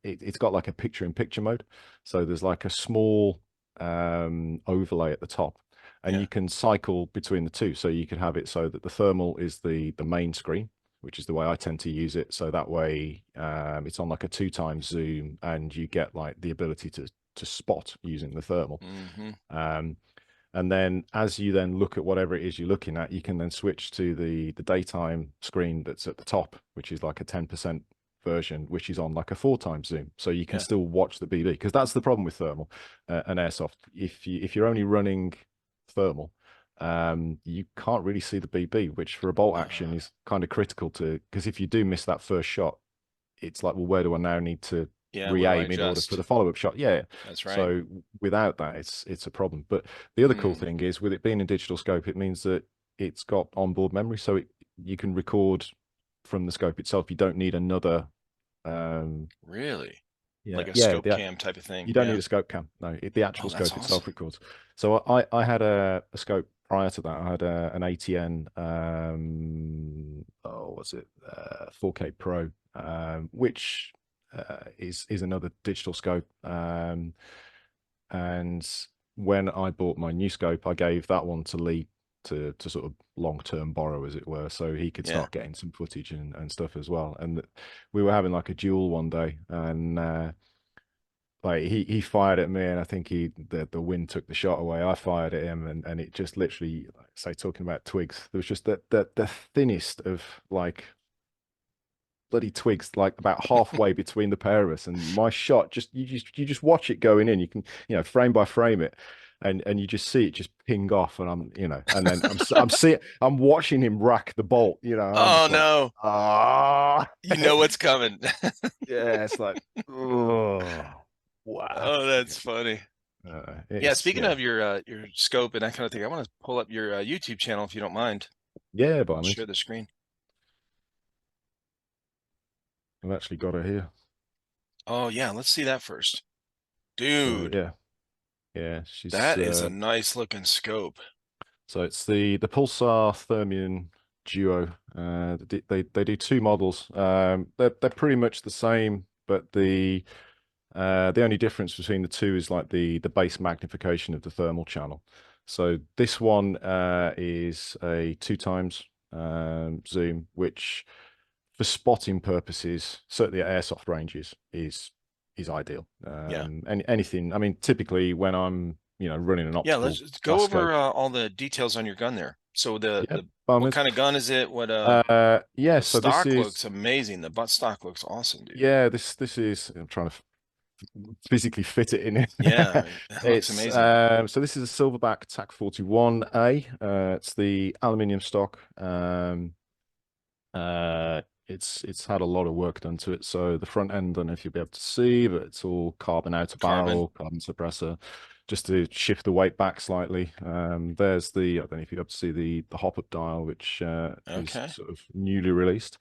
it's got like a picture-in-picture mode. So there's like a small overlay at the top, and Yeah. you can cycle between the two. So you could have it so that the thermal is the main screen, which is the way I tend to use it. So that way, it's on like a 2x zoom, and you get like the ability to spot using the thermal. Hmm. Um, and then as you then look at whatever it is you're looking at, you can then switch to the daytime screen that's at the top, which is like a 10% version, which is on like a 4x zoom. So you can Yeah. still watch the BB, because that's the problem with thermal and airsoft. If you're only running thermal, you can't really see the BB, which for a bolt action is kind of critical to, because if you do miss that first shot, it's like, well, where do I now need to Yeah. Where do I re-aim in order for adjust? the follow-up shot? Yeah. That's right. So without that, it's a problem. But the other cool Mm, thing is, with it being a digital scope, it means that it's got onboard memory, so you can record from the scope itself. You don't need another. Um, really? yeah, Like a yeah. scope cam type of thing. You don't Yeah. need a scope cam. No, the actual Oh, that's scope itself awesome. records. So I had a scope prior to that. I had an ATN. What's it? 4K Pro, which is another digital scope. And when I bought my new scope, I gave that one to Lee to sort of long-term borrow, as it were, so he could Yeah. start getting some footage and stuff as well. And we were having like a duel one day, and like he fired at me, and I think the wind took the shot away. I fired at him, and it just literally, like, say, talking about twigs, there was just the thinnest of like bloody twigs, like about halfway between the pair of us, and my shot, you just watch it going in. You can, frame by frame it, and you just see it just ping off, and and then I'm watching him rack the bolt, and I'm Oh just like, no. ah. You know what's coming. Yeah, it's like, oh wow. Oh, Yeah. that's funny. Yeah, It's speaking yeah. of your scope and that kind of thing, I want to pull up your YouTube channel if you don't mind. Yeah, by all I'll means. share the screen. I've actually got her here. Oh yeah, let's see that first. So Dude, yeah, yeah, she's that is a nice looking scope. so it's the Pulsar Thermion Duo. They do two models. They're pretty much the same, but the only difference between the two is like the base magnification of the thermal channel. So this one is a 2x zoom, which for spotting purposes, certainly at airsoft ranges, is ideal. Yeah. Anything, I mean, typically when I'm running an Yeah, optical let's go blast over scope, all the details on your gun there. So yeah, the what bombers. kind of gun is it? What Yeah, the so this stock is looks amazing. The butt stock looks awesome, dude. yeah, this is, I'm trying to physically fit it in it. Yeah, it looks It's amazing. so this is a Silverback TAC 41A. It's the aluminium stock. It's had a lot of work done to it. So the front end, I don't know if you'll be able to see, but it's all carbon outer Carbon. barrel, carbon suppressor, just to shift the weight back slightly. There's I don't know if you're able to see the hop up dial, which is Okay. sort of newly released.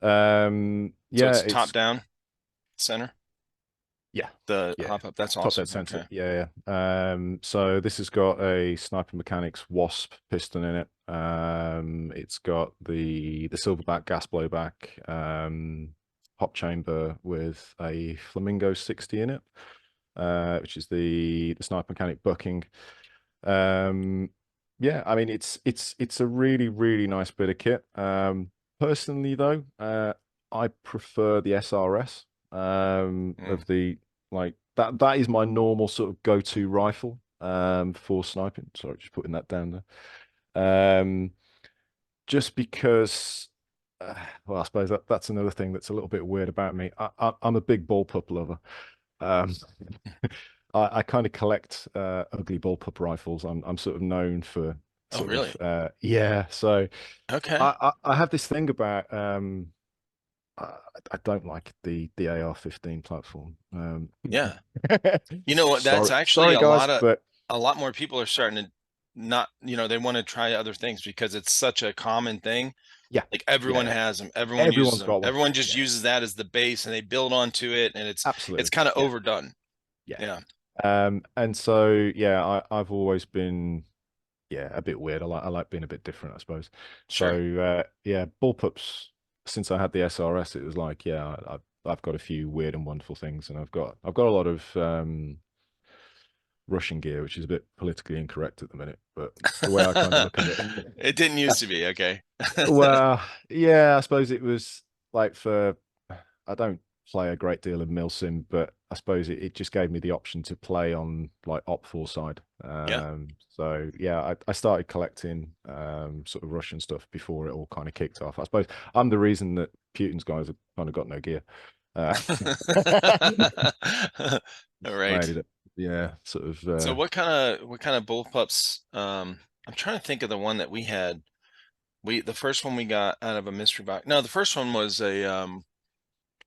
So Yeah, it's top it's down center. yeah, The yeah, hop up. That's top awesome. dead center. Okay. Yeah, yeah. So this has got a Sniper Mechanics Wasp piston in it. It's got the Silverback gas blowback. hop chamber with a Flamingo 60 in it, which is the sniper mechanic bucking. Yeah, I mean it's a really nice bit of kit. Personally though, I prefer the SRS Mm. of the like that is my normal sort of go-to rifle for sniping. Sorry, just putting that down there. Just because well, I suppose that's another thing that's a little bit weird about me. I'm a big bullpup lover. Um, I kind of collect ugly bullpup rifles. I'm sort of known for Oh, sort really? of yeah. So Okay. I have this thing about I, I don't like the AR-15 platform. Yeah. You know what? That's actually Sorry guys, but a lot more people are starting to not, they want to try other things because it's such a common thing. yeah, Like everyone yeah, has them, everyone uses everyone's them. got one. Everyone just Yeah, uses that as the base and they build onto it and it's absolutely. kind of Yeah, overdone. yeah. Yeah, And so yeah, I've always been yeah, a bit weird. I like being a bit different, I suppose. So sure. yeah, bullpups. Since I had the SRS, it was like yeah, I've got a few weird and wonderful things, and I've got a lot of Russian gear, which is a bit politically incorrect at the minute. But the way I kind of look at it, It didn't used to be, okay. well, yeah, I suppose it was like for I don't play a great deal of milsim, but I suppose it just gave me the option to play on like op4 side. Yeah. So yeah, I started collecting sort of Russian stuff before it all kind of kicked off. I suppose I'm the reason that Putin's guys have kind of got no gear. Uh, All I right. ended up, yeah, sort of. So what kind of bullpups? I'm trying to think of the one that we had. The first one we got out of a mystery box. No, the first one was a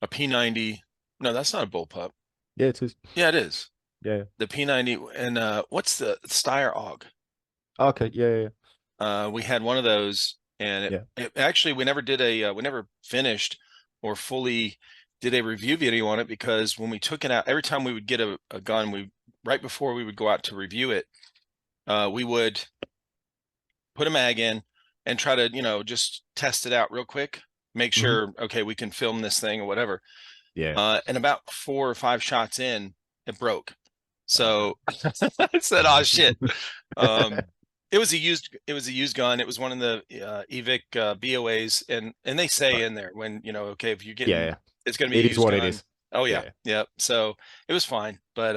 P90. No, that's not a bullpup. Yeah, it is. Yeah, it is. Yeah. The P90 and what's the Steyr AUG? Okay. Yeah. Yeah. We had one of those, and Yeah. it actually we never finished or fully did a review video on it because when we took it out, every time we would get a gun, right before we would go out to review it, we would put a mag in and try to just test it out real quick, make Mhm. sure okay we can film this thing or whatever. Yeah. And about 4 or 5 shots in, it broke. Okay. So I said, "Oh shit." Um, it was a used gun. It was one of the Evic BOAs, and they say Right. in there when okay if you're Yeah. getting Yeah. it's going to be It a is used what it gun. is. Oh yeah, Yeah. yeah. So it was fine, but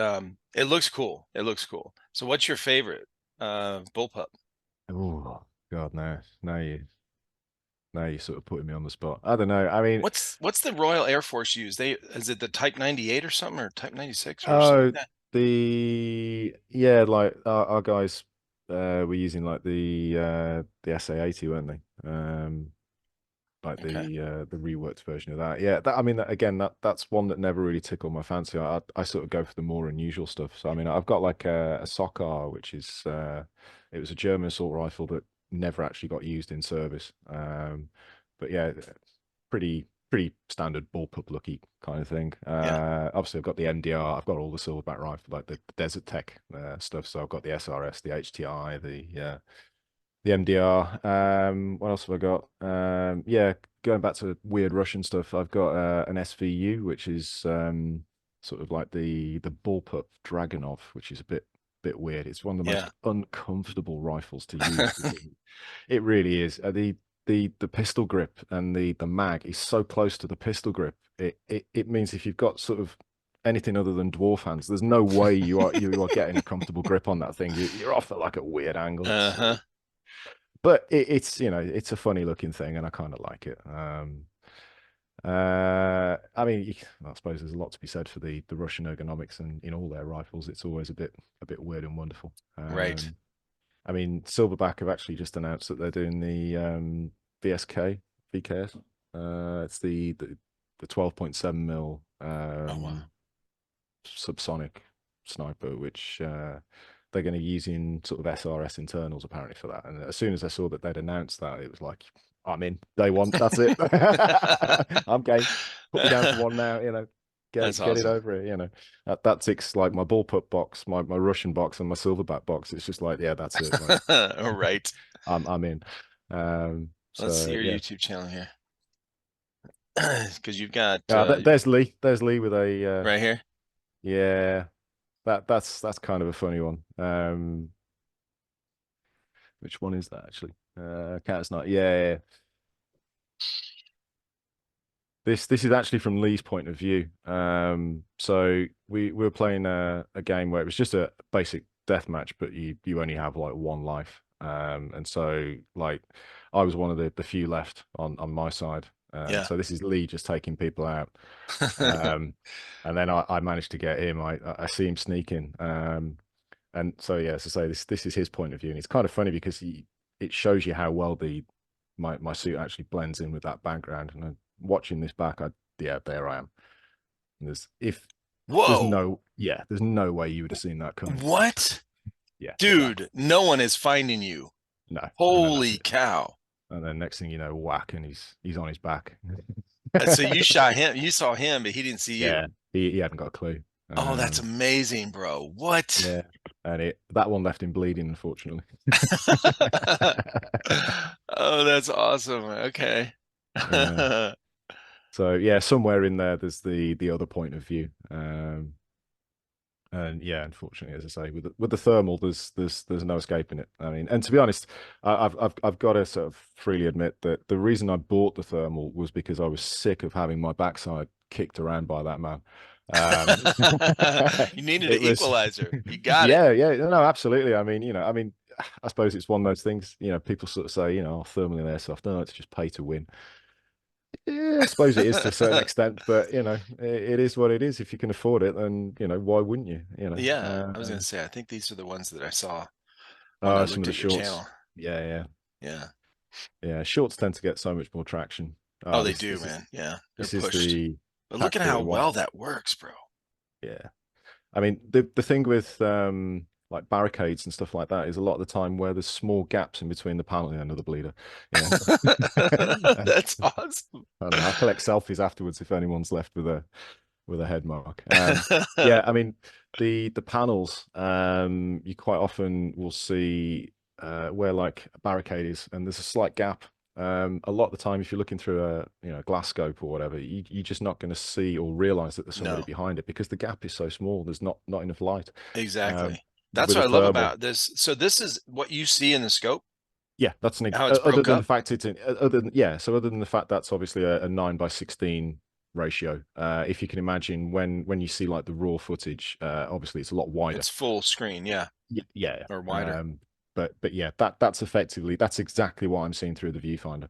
it looks cool. It looks cool. So what's your favorite bullpup? Oh God, no, now you sort of putting me on the spot. I don't know. I mean, What's the Royal Air Force use? Is it the Type 98 or something or Type 96 or something oh, like that? yeah, like our guys were using like the SA-80, weren't they? Like Okay. the reworked version of that. Yeah, that I mean, again, that's one that never really tickled my fancy. I sort of go for the more unusual stuff. So I mean, I've got like a Saga, which is it was a German assault rifle that never actually got used in service. But yeah, pretty standard bullpup looky kind of thing. Yeah. Obviously I've got the MDR, I've got all the silverback rifle, like the Desert Tech stuff. So I've got the SRS, the HTI, the MDR. What else have I got? Yeah, going back to weird Russian stuff, I've got an SVU, which is sort of like the bullpup Dragonov, which is a bit weird. It's one of the most Yeah. uncomfortable rifles to use because it really is. The pistol grip and the mag is so close to the pistol grip. It means if you've got sort of anything other than dwarf hands, there's no way you are getting a comfortable grip on that thing. You're off at like a weird angle. Uh-huh. But it's it's a funny looking thing, and I kind of like it. I mean, I suppose there's a lot to be said for the Russian ergonomics and in all their rifles. It's always a bit weird and wonderful. Right. I mean, Silverback have actually just announced that they're doing the VSK VKS. It's the 12.7 mil Oh wow. subsonic sniper, which they're going to use in sort of SRS internals apparently for that. And as soon as I saw that they'd announced that, it was like, I'm in day one. That's it. I'm game. Put me down for one now. That's Get it awesome. over it. That ticks like my bullpup box, my Russian box, and my silverback box. It's just like, yeah, that's it. Like, All right. I'm in. Let's see So your yeah. YouTube channel here. Because you've got There's Lee. There's Lee with a right here. yeah. That's kind of a funny one. Which one is that actually? Cat's not. Yeah, yeah, yeah. This is actually from Lee's point of view. So we were playing a game where it was just a basic death match, but you only have like one life. And so like I was one of the few left on my side. And Yeah. so this is Lee just taking people out. Um, and then I managed to get him. I see him sneaking. And so yeah, as I say, this is his point of view, and it's kind of funny because it shows you how well the my suit actually blends in with that background. And watching this back, yeah, there I am. And Whoa. there's no way you would have seen that coming. What? Yeah, exactly. Dude, no one is finding you. No, and then that's Holy it. cow. And then next thing you know, whack, and he's on his back. So you shot him, you saw him, but he didn't see you. Yeah, he hadn't got a clue. Oh, that's amazing, bro. What? Yeah, and that one left him bleeding, unfortunately. Oh, that's awesome. Okay. Yeah. So yeah, somewhere in there, there's the other point of view. And yeah, unfortunately, as I say, with the thermal, there's no escaping it. I mean, and to be honest, I've got to sort of freely admit that the reason I bought the thermal was because I was sick of having my backside kicked around by that man. Um, You needed an it was, equalizer. You got it. yeah, yeah, no, absolutely. I mean, I suppose it's one of those things. People sort of say, oh, thermal in airsoft, no, it's just pay to win. Yeah, I suppose it is to a certain extent, but it is what it is. If you can afford it, then why wouldn't you? Yeah, I was gonna say, I think these are the ones that I saw when I Oh, some looked of the at your shorts. channel. Yeah, yeah, Yeah. yeah. Shorts tend to get so much more traction. Oh, Oh, they this do, this is man. Yeah, they're this is pushed. the But look at how tactical one. well that works, bro. Yeah. I mean, the thing with like barricades and stuff like that is a lot of the time where there's small gaps in between the panel and another bleeder. Yeah. That's awesome. I know. I collect selfies afterwards if anyone's left with a head mark. Yeah, I mean the panels, you quite often will see where like a barricade is, and there's a slight gap. A lot of the time, if you're looking through a glass scope or whatever, you're just not going to see or realize that there's somebody No, behind it because the gap is so small. There's not enough light. Um, exactly. That's with a what I love thermal, about this. So this is what you see in the scope, yeah, that's how it's other broke than the up. fact other than yeah, so other than the fact that's obviously a 9:16 ratio. If you can imagine when you see like the raw footage, obviously it's a lot wider. It's full screen, yeah, Yeah. or wider. But yeah, that's exactly what I'm seeing through the viewfinder.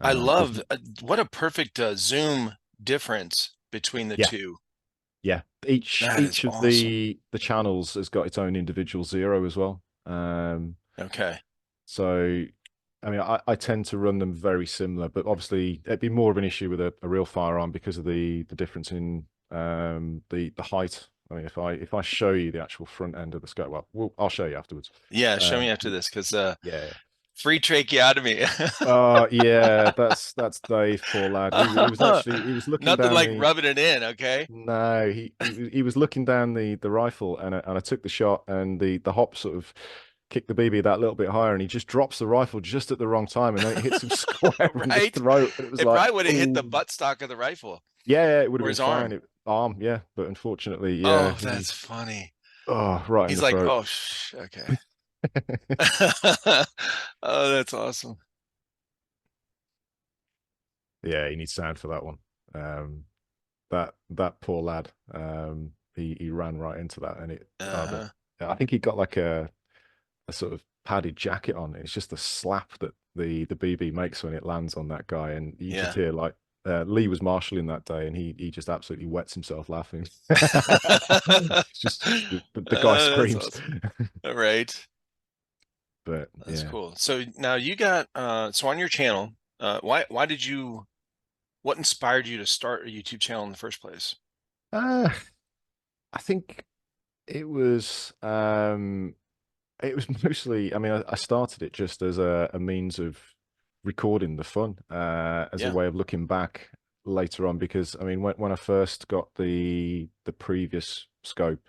I There's love what a perfect zoom difference between the yeah, two. yeah. That is Each of awesome. the channels has got its own individual zero as well. Okay. So, I mean, I tend to run them very similar, but obviously it'd be more of an issue with a real firearm because of the difference in the height. I mean, if I show you the actual front end of the scope, I'll show you afterwards. Yeah, show me Um, after this because yeah. free tracheotomy. Oh yeah, that's Dave, poor lad. He was looking Nothing down like the rubbing it in, okay? no, he was looking down the rifle, and I took the shot, and the hop sort of kicked the BB that little bit higher, and he just drops the rifle just at the wrong time, and then it hits him square in the Right? throat, and it was It like, probably would have hit the oh buttstock of the rifle yeah, yeah, it would have or been his fine. arm. Arm, yeah, but unfortunately, yeah, Oh, he that's funny. right in He's the like, throat. oh, okay. Oh, that's awesome. Yeah, he needs sound for that one. That poor lad, he ran right into that, and Uh-huh. I think he got like a sort of padded jacket on. It's just the slap that the BB makes when it lands on that guy, and you just Yeah. hear like Lee was marshalling that day, and he just absolutely wets himself laughing. It's just the guy That's screams, awesome. All right. but That's yeah. cool. So now you got so on your channel, why did you what inspired you to start a YouTube channel in the first place? Uh, I think it was it was mostly, I mean, I started it just as a means of recording the fun, as a Yeah. way of looking back later on. Because I mean, when I first got the previous scope,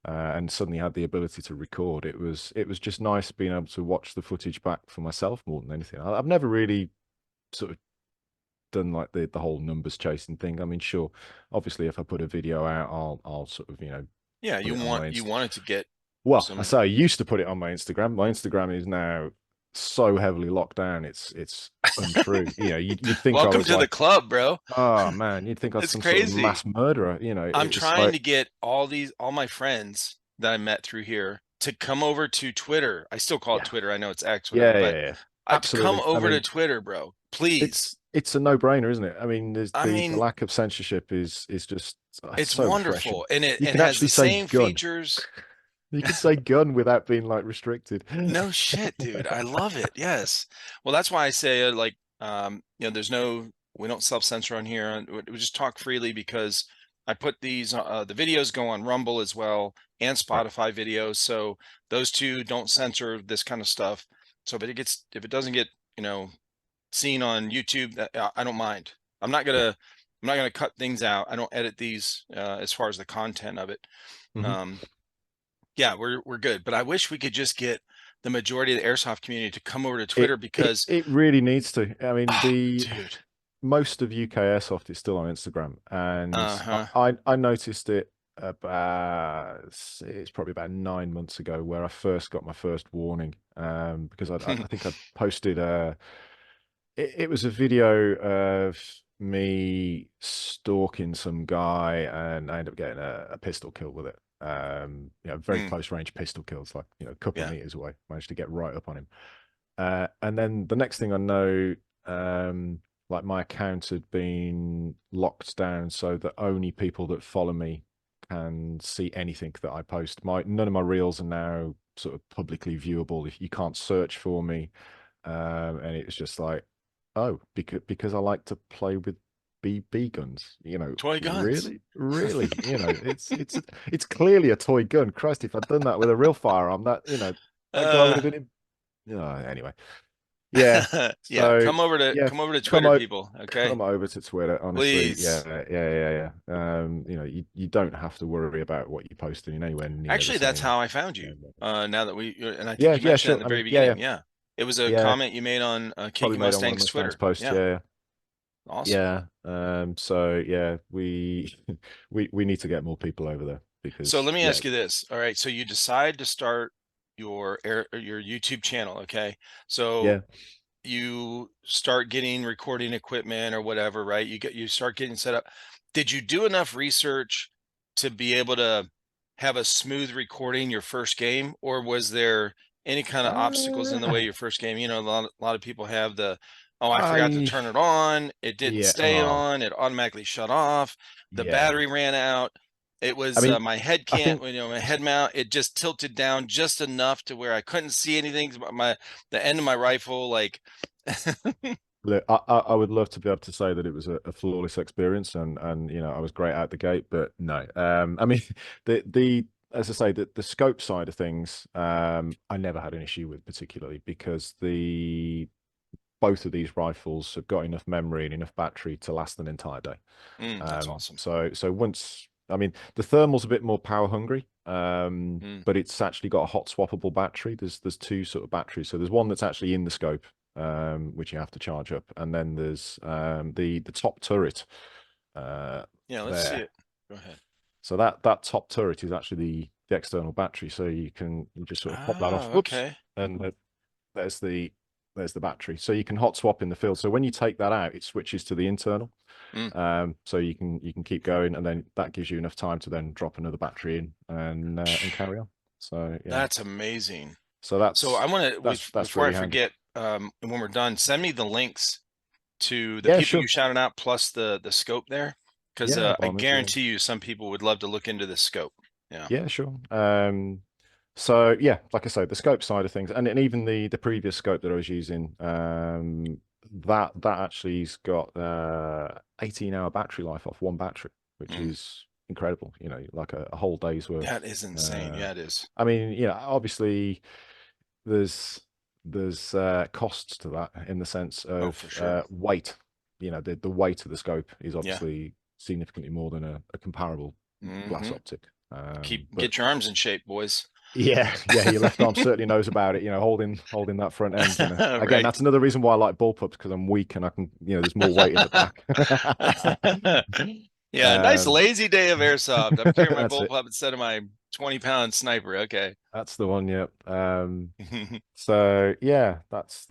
and suddenly had the ability to record, it was just nice being able to watch the footage back for myself more than anything. I've never really sort of done like the whole numbers chasing thing. I mean, sure, obviously, if I put a video out, I'll sort of Yeah, put it on my you Insta. wanted to get Well, I some. say I used to put it on my Instagram. My Instagram is now so heavily locked down. It's untrue. You'd think I Welcome was to the like, club, bro. oh man, you'd think I was It's some sort of crazy. mass murderer. I'm It's trying like, to get all my friends that I met through here to come over to Twitter. I still call it yeah, Twitter. I know it's X, yeah, whatever, yeah, but yeah. to come Absolutely. I over to mean, Twitter, bro. Please. it's a no-brainer, isn't it? I mean, there's I the mean, lack of censorship is just it's it's so refreshing. wonderful, and You it can has actually the say same gun. features. You can say gun without being like restricted. No shit, dude. I love it. Yes. Well, that's why I say like there's no we don't self-censor on here. And we just talk freely because I put these the videos go on Rumble as well and Right. Spotify videos. So those two don't censor this kind of stuff. So if it doesn't get, seen on YouTube, I don't mind. Yeah. I'm not gonna cut things out. I don't edit these as far as the content of it. Hmm. Um, yeah, we're good. But I wish we could just get the majority of the airsoft community to come over to It Twitter it because, it really needs to. I mean, oh, the dude. most of UK airsoft is still on Instagram, and Uh-huh. I noticed it about it's probably about 9 months ago where I first got my first warning. Because I think I posted it was a video of me stalking some guy, and I ended up getting a pistol kill with it. Very Mm, close range pistol kills, like a couple of yeah. meters away. Managed to get right up on him. And then the next thing I know, like my account had been locked down so that only people that follow me can see anything that I post. None of my reels are now sort of publicly viewable. If you can't search for me, and it's just like, oh, because I like to play with BB guns. Toy guns. Really, really, it's clearly a toy gun. Christ, if I'd done that with a real firearm, that guy would Uh, have been in. Anyway, yeah. yeah, So yeah, come over to come Twitter, o people. Okay. come over to Twitter. Honestly, Please. yeah, yeah, yeah, yeah. You don't have to worry about what you're posting in anywhere near the Actually, that's same. how I found you. um, Now that and I think Yeah, you yeah, mentioned that in sure. the I very mean, yeah, yeah, beginning. Yeah. It was a yeah. comment you made on Probably Kinky made on one of Mustang's Mustang's Twitter. posts. Yeah. Yeah, Awesome. yeah. So yeah, we we need to get more people over there So because let me yeah, ask you this. All right. So you decide to start your YouTube channel. Okay. So yeah. you start getting recording equipment or whatever, right? You start getting set up. Did you do enough research to be able to have a smooth recording your first game, or was there any kind of obstacles in the Uh, way your first game? A lot of people have oh, I forgot to I turn it on, it didn't yeah. stay Oh, on, it automatically shut off, the yeah. battery ran out. It I was mean, my head I can't, think. my head mount, it just tilted down just enough to where I couldn't see anything. The end of my rifle, like Look, I would love to be able to say that it was a flawless experience, and I was great out the gate, but no. I mean, the as I say, the scope side of things, I never had an issue with particularly because the both of these rifles have got enough memory and enough battery to last an entire day. that's awesome. So once, I mean, the thermal's a bit more power hungry, Mm, but it's actually got a hot swappable battery. There's two sort of batteries. So there's one that's actually in the scope, which you have to charge up, and then there's the top turret yeah, let's see there. it. Go ahead. So that top turret is actually the external battery. So you just sort of pop that off. Oh, Whoops, okay. and there's the battery. So you can hot swap in the field. So when you take that out, it switches to the internal. Mm, So you can keep going, and then that gives you enough time to then drop another battery in and carry on. So yeah, that's amazing. so So I want to, that's before I really handy. forget, when we're done, send me the links to the Yeah, people you sure. shouted out plus the scope there, because Yeah, by I all means, yeah, guarantee you some people would love to look into this scope. Yeah. yeah, sure. So yeah, like I say, the scope side of things, and even the previous scope that I was using, that actually's got 18-hour battery life off one battery, which Mm, is incredible. Like a whole day's that worth. is insane. Uh, Yeah, it is. I mean, obviously there's costs to that in the sense Oh, of for sure. weight. The weight of the scope is Yeah. obviously significantly more than a comparable glass Hmm. optic. But Get your arms in shape, boys. Yeah, yeah, your left arm certainly knows about it, holding that front end, Again, Right. that's another reason why I like bullpups because I'm weak and I can, there's more weight in the back. Yeah, nice Um, lazy day of airsoft. I'm carrying my that's it. bullpup instead of my 20-pound sniper. Okay. That's the one, yeah. So yeah, that's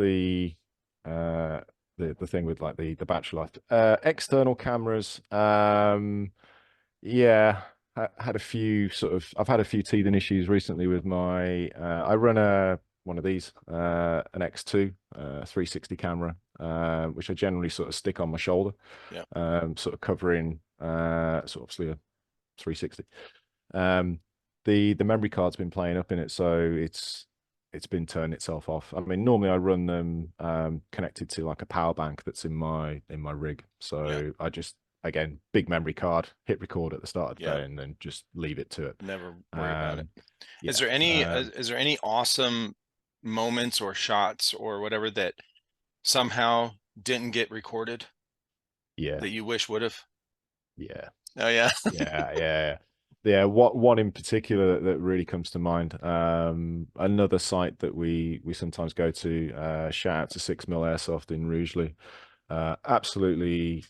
uh the thing with like the battery life. External cameras, yeah, had a few I've had a few teething issues recently with my I run a one of these an X2 360 camera, which I generally sort of stick on my shoulder, Yeah. sort of covering sort of obviously a 360. Um, the memory card's been playing up in it, so it's been turning itself off. I mean, normally I run them connected to like a power bank that's in my rig. Yeah. So I just again big memory card, hit record at the start of the Yeah. day, and then just leave it to it. Never worry about it. Um, yeah, Is there any awesome moments or shots or whatever that somehow didn't get recorded yeah, that you wish would have? yeah. Oh yeah. Yeah. Yeah, what one in particular that really comes to mind. Another site that we sometimes go to, shout out to 6 Mil Airsoft in Rugeley. Absolutely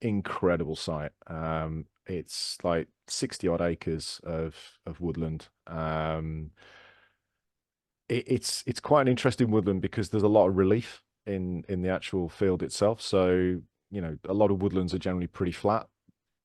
incredible site. It's like 60 odd acres of woodland. It's quite an interesting woodland because there's a lot of relief in the actual field itself. So, a lot of woodlands are generally pretty flat.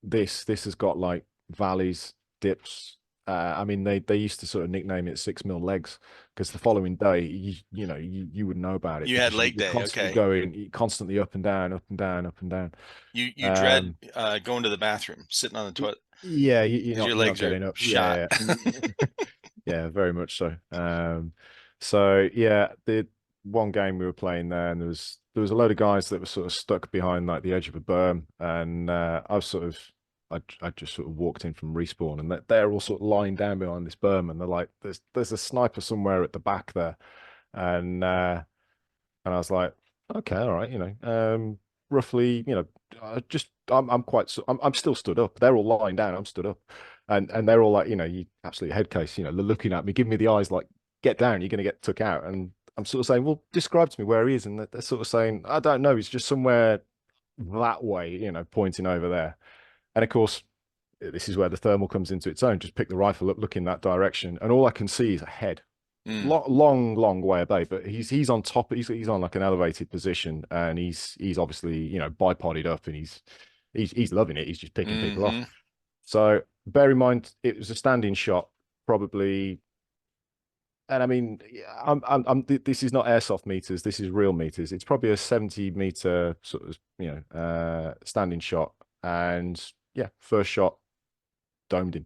This has got like valleys, dips. I mean, they used to sort of nickname it 6 Mil legs because the following day, you would know about it You had because leg you're day. constantly Okay. going, constantly up and down, up and down, up and down. You dread Um, going to the bathroom, sitting on the toilet yeah, you're because your not legs are getting up. shot. Yeah, yeah, very much so. So yeah, the one game we were playing there, and there was a load of guys that were sort of stuck behind like the edge of a berm, and I just sort of walked in from respawn, and they're all sort of lying down behind this berm, and they're like, there's a sniper somewhere at the back there, and uh, and I was like, okay, all right, roughly, I'm still stood up. They're all lying down. I'm stood up, and they're all like, you absolute head case, they're looking at me, giving me the eyes like, get down, you're gonna get took out. And I'm sort of saying, well, describe to me where he is, and they're sort of saying, I don't know, he's just somewhere that way, pointing over there. And of course, this is where the thermal comes into its own. Just pick the rifle up, look in that direction, and all I can see is a head Mm, long way away, but he's on top. He's on like an elevated position, and he's obviously bipoded up, and he's loving it. He's just picking people off. hmm. So bear in mind, it was a standing shot, probably. And I mean, yeah, this is not airsoft meters. This is real meters. It's probably a 70 meter sort of standing shot, and yeah, first shot domed him.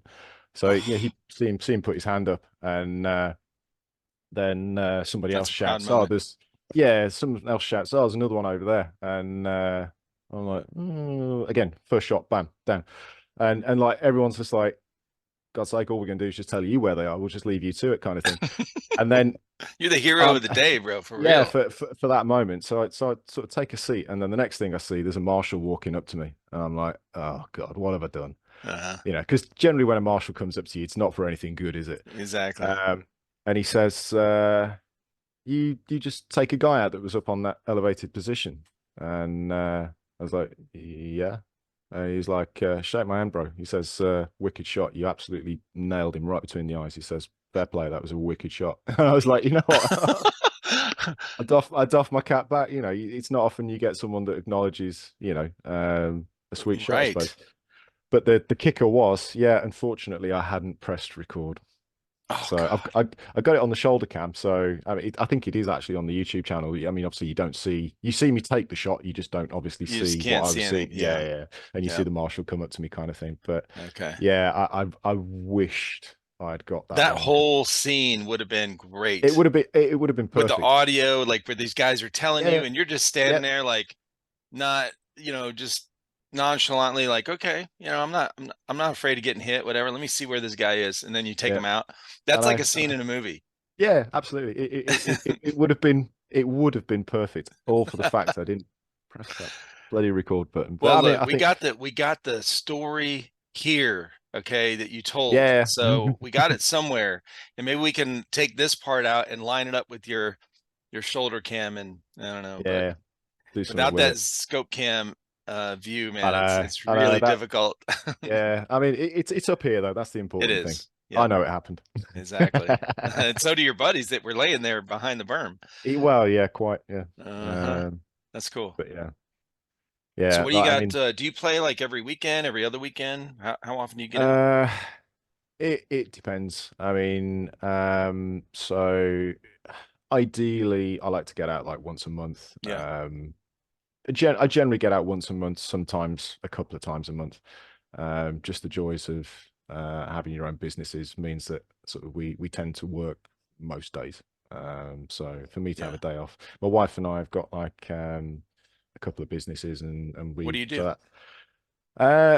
So yeah, Oh, he see him put his hand up, and then somebody else that's a proud shouts, "Oh, moment. there's yeah." Someone else shouts, "Oh, there's another one over there," and I'm like, again, first shot, bam, down, and like everyone's just like, "God's sake, all we're gonna do is just tell you where they are. We'll just leave you to it," kind of thing. And then, You're the hero um, of the day, bro, for yeah, real. for that moment, so I sort of take a seat, and then the next thing I see, there's a marshal walking up to me, and I'm like, "Oh God, what have I done?" Uh-huh. Because generally when a marshal comes up to you, it's not for anything good, is it? Exactly. Um, and he says, you just take a guy out that was up on that elevated position. And I was like, yeah. He's like, shake my hand, bro. He says, wicked shot. You absolutely nailed him right between the eyes. He says, fair play. That was a wicked shot. And I was like, you know what? I doff my cap back. It's not often you get someone that acknowledges, a sweet shot, I suppose. Right. But the kicker was, yeah, unfortunately, I hadn't pressed record. Oh So God. I got it on the shoulder cam. So I mean, I think it is actually on the YouTube channel. I mean, obviously you see me take the shot, you just don't obviously You just see what can't I see was any. seeing. Yeah, Yeah. yeah. And you see Yeah. the marshal come up to me, kind of thing. But Okay. yeah, I wished I'd got that That one because whole scene would have been it great would have been it would have been with the perfect. audio, like where these guys are telling you, Yeah, and you're just standing yeah, there, like not, just nonchalantly, like, okay, I'm not afraid of getting hit, whatever. Let me see where this guy is, and then you take yeah. him out. I That's like know, a I scene know. in a movie. Yeah, absolutely. It would have been perfect, all for the fact I didn't press that bloody record button. But Well, I mean, look, I think we got the story here. okay, that you told. Yeah. So we got it somewhere, and maybe we can take this part out and line it up with your shoulder cam, and I don't know, but Yeah. Do something without with that it. scope cam view, I man, know. it's I know really that. difficult. Yeah. I mean, it's up here though. That's the It important thing. is. I Yep, know it happened. exactly. And so do your buddies that were laying there behind the berm. Well, yeah, quite. Yeah. Uh-huh. Um, That's cool. but yeah, So yeah. what do you Like, I got? mean, Do you play like every weekend, every other weekend? How often do you get out? uh, it depends. I mean, so ideally, I like to get out like once a month. Yeah. I generally get out once a month, sometimes a couple of times a month. Just the joys of having your own businesses means that sort of we tend to work most days. So for me to have Yeah. a day off, my wife and I have got like a couple of businesses, and What do we you so do? that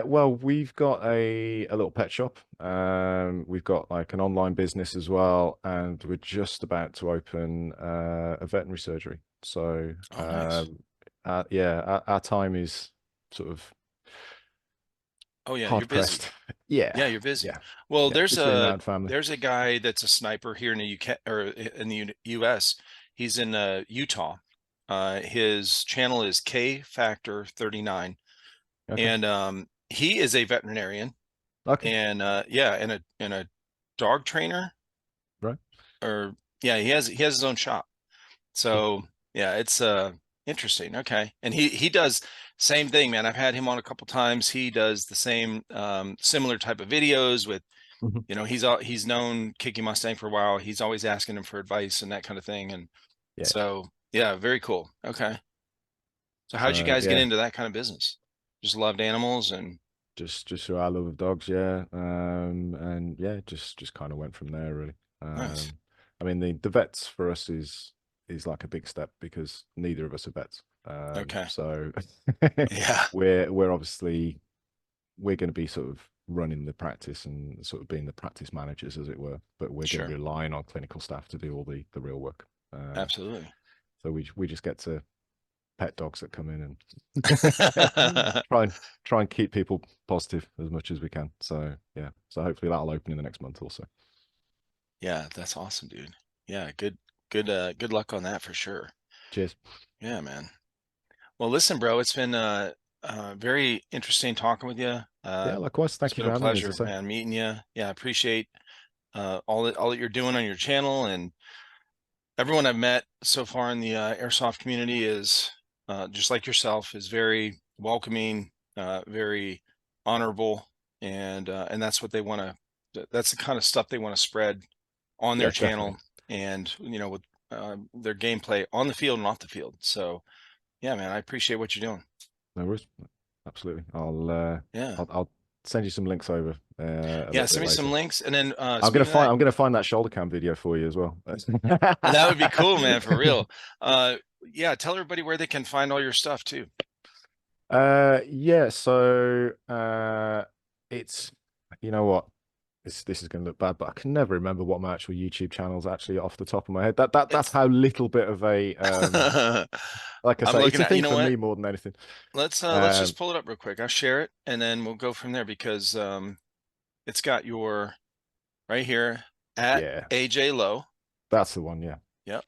well, we've got a little pet shop. We've got like an online business as well, and we're just about to open a veterinary surgery. So, Oh, nice. yeah, our time is sort of Oh yeah, you're hard busy. pressed. Yeah, Yeah, you're busy. yeah, Well, yeah. Between that and family. there's a guy that's a sniper here in the UK or in the US. He's in Utah. His channel is K Factor 39, Okay, and he is a veterinarian okay, and yeah, and a dog trainer, right, or yeah, he has his own shop. cool. So yeah, it's interesting. Okay. And he does same thing, man. I've had him on a couple times. He does the same similar type of videos with, Mhm. he's known Kiki Mustang for a while. He's always asking him for advice and that kind of thing. And Yeah. so yeah, very cool. Okay. So how'd you So guys get yeah, into that kind of business? Just loved animals and just through our love of dogs, yeah. And yeah, just kind of went from there really. nice. I mean the vets for us is like a big step because neither of us are vets. Okay. So Yeah, we're obviously we're going to be sort of running the practice and sort of being the practice managers, as it were, but we're going to be sure. relying on clinical staff to do all the real work. Absolutely. So we just get to pet dogs that come in and try and keep people positive as much as we can. So yeah, so hopefully that'll open in the next month also. Yeah, that's awesome, dude. Yeah, good luck on that for sure. Cheers. Yeah, man. Well, listen, bro, it's been very interesting talking with you. Yeah, likewise. It's Thank you been for a having me, as I pleasure, say. man, meeting you. Yeah, I appreciate all that you're doing on your channel, and everyone I've met so far in the airsoft community is just like yourself, is very welcoming, very honorable, and that's what they want to. That's the kind of stuff they want to spread on their Yeah, channel, definitely. and with their gameplay on the field and off the field. So yeah, man, I appreciate what you're doing. No worries. Absolutely. Yeah. I'll send you some links over a Yeah, little send bit me some later. links. And then speaking of that, I'm gonna find that shoulder cam video for you as well. that would be cool, man, for real. Yeah, tell everybody where they can find all your stuff too. Yeah, so it's you know what? This is gonna look bad, but I can never remember what my actual YouTube channel's actually off the top of my head. That's It's how little bit of a like I I'm say, it's looking a at, you thing know for what? me more than anything. Let's just Um pull it up real quick. I'll share it and then we'll go from there because it's got your right here at yeah, AJ Lowe. that's the one, yeah. Yep.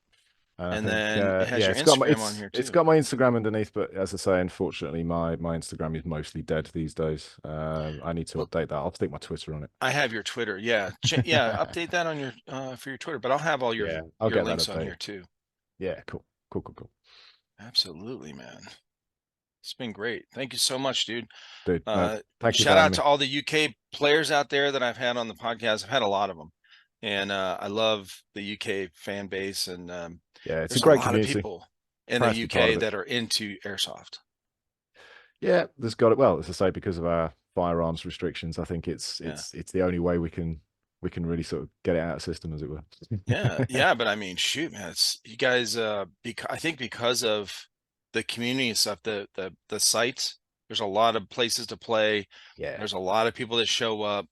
And I And think then it has yeah, your Instagram on here it's too. got my Instagram underneath, but as I say, unfortunately my Instagram is mostly dead these days. I need to Well, update that. I'll stick my Twitter on I have your Twitter. Yeah. Yeah, it. update that on your for your Twitter, but I'll have all Yeah, I'll your get that links on updated. here too. Yeah, cool. Cool, cool, cool. Absolutely, man. It's been great. Thank you so much, dude. Dude, no, thank you for Shout having out me. to all the UK players out there that I've had on the podcast. I've had a lot of them, and I love the UK fan base. And Yeah, it's a there's a great lot of community. people in the Proud to be part UK of it. that are into airsoft. Yeah, there's got it. Well, as I say, because of our firearms restrictions, I think Yeah, it's the only way we can really sort of get it out of system, as it were. yeah, yeah. But I mean, shoot, man, it's you guys. I think because of the community and stuff, the sites. There's a lot of places to play. Yeah, There's a lot of people that show up.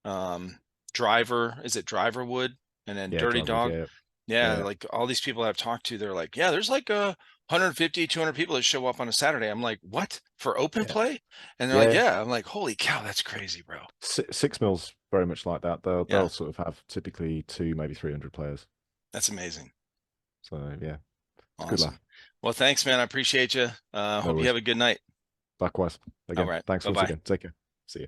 Um, Driver, is it Driverwood? And then yeah, Dirty driver would, Dog. yeah. Yeah, Yeah, like all these people I've talked to, they're like, yeah, there's like 150, 200 people that show up on a Saturday. I'm like, what? For open yeah, play? And they're like, yeah. yeah. I'm like, holy cow, that's crazy, bro. 6 mils very much like that. They'll Yeah, sort of have typically two, maybe 300 players. that's amazing. So yeah, it's a good Awesome. laugh. Well, thanks, man. I appreciate you. No Hope you worries. have a good night. Likewise. All Again, right. thanks once Bye-bye. again. Take care. See you.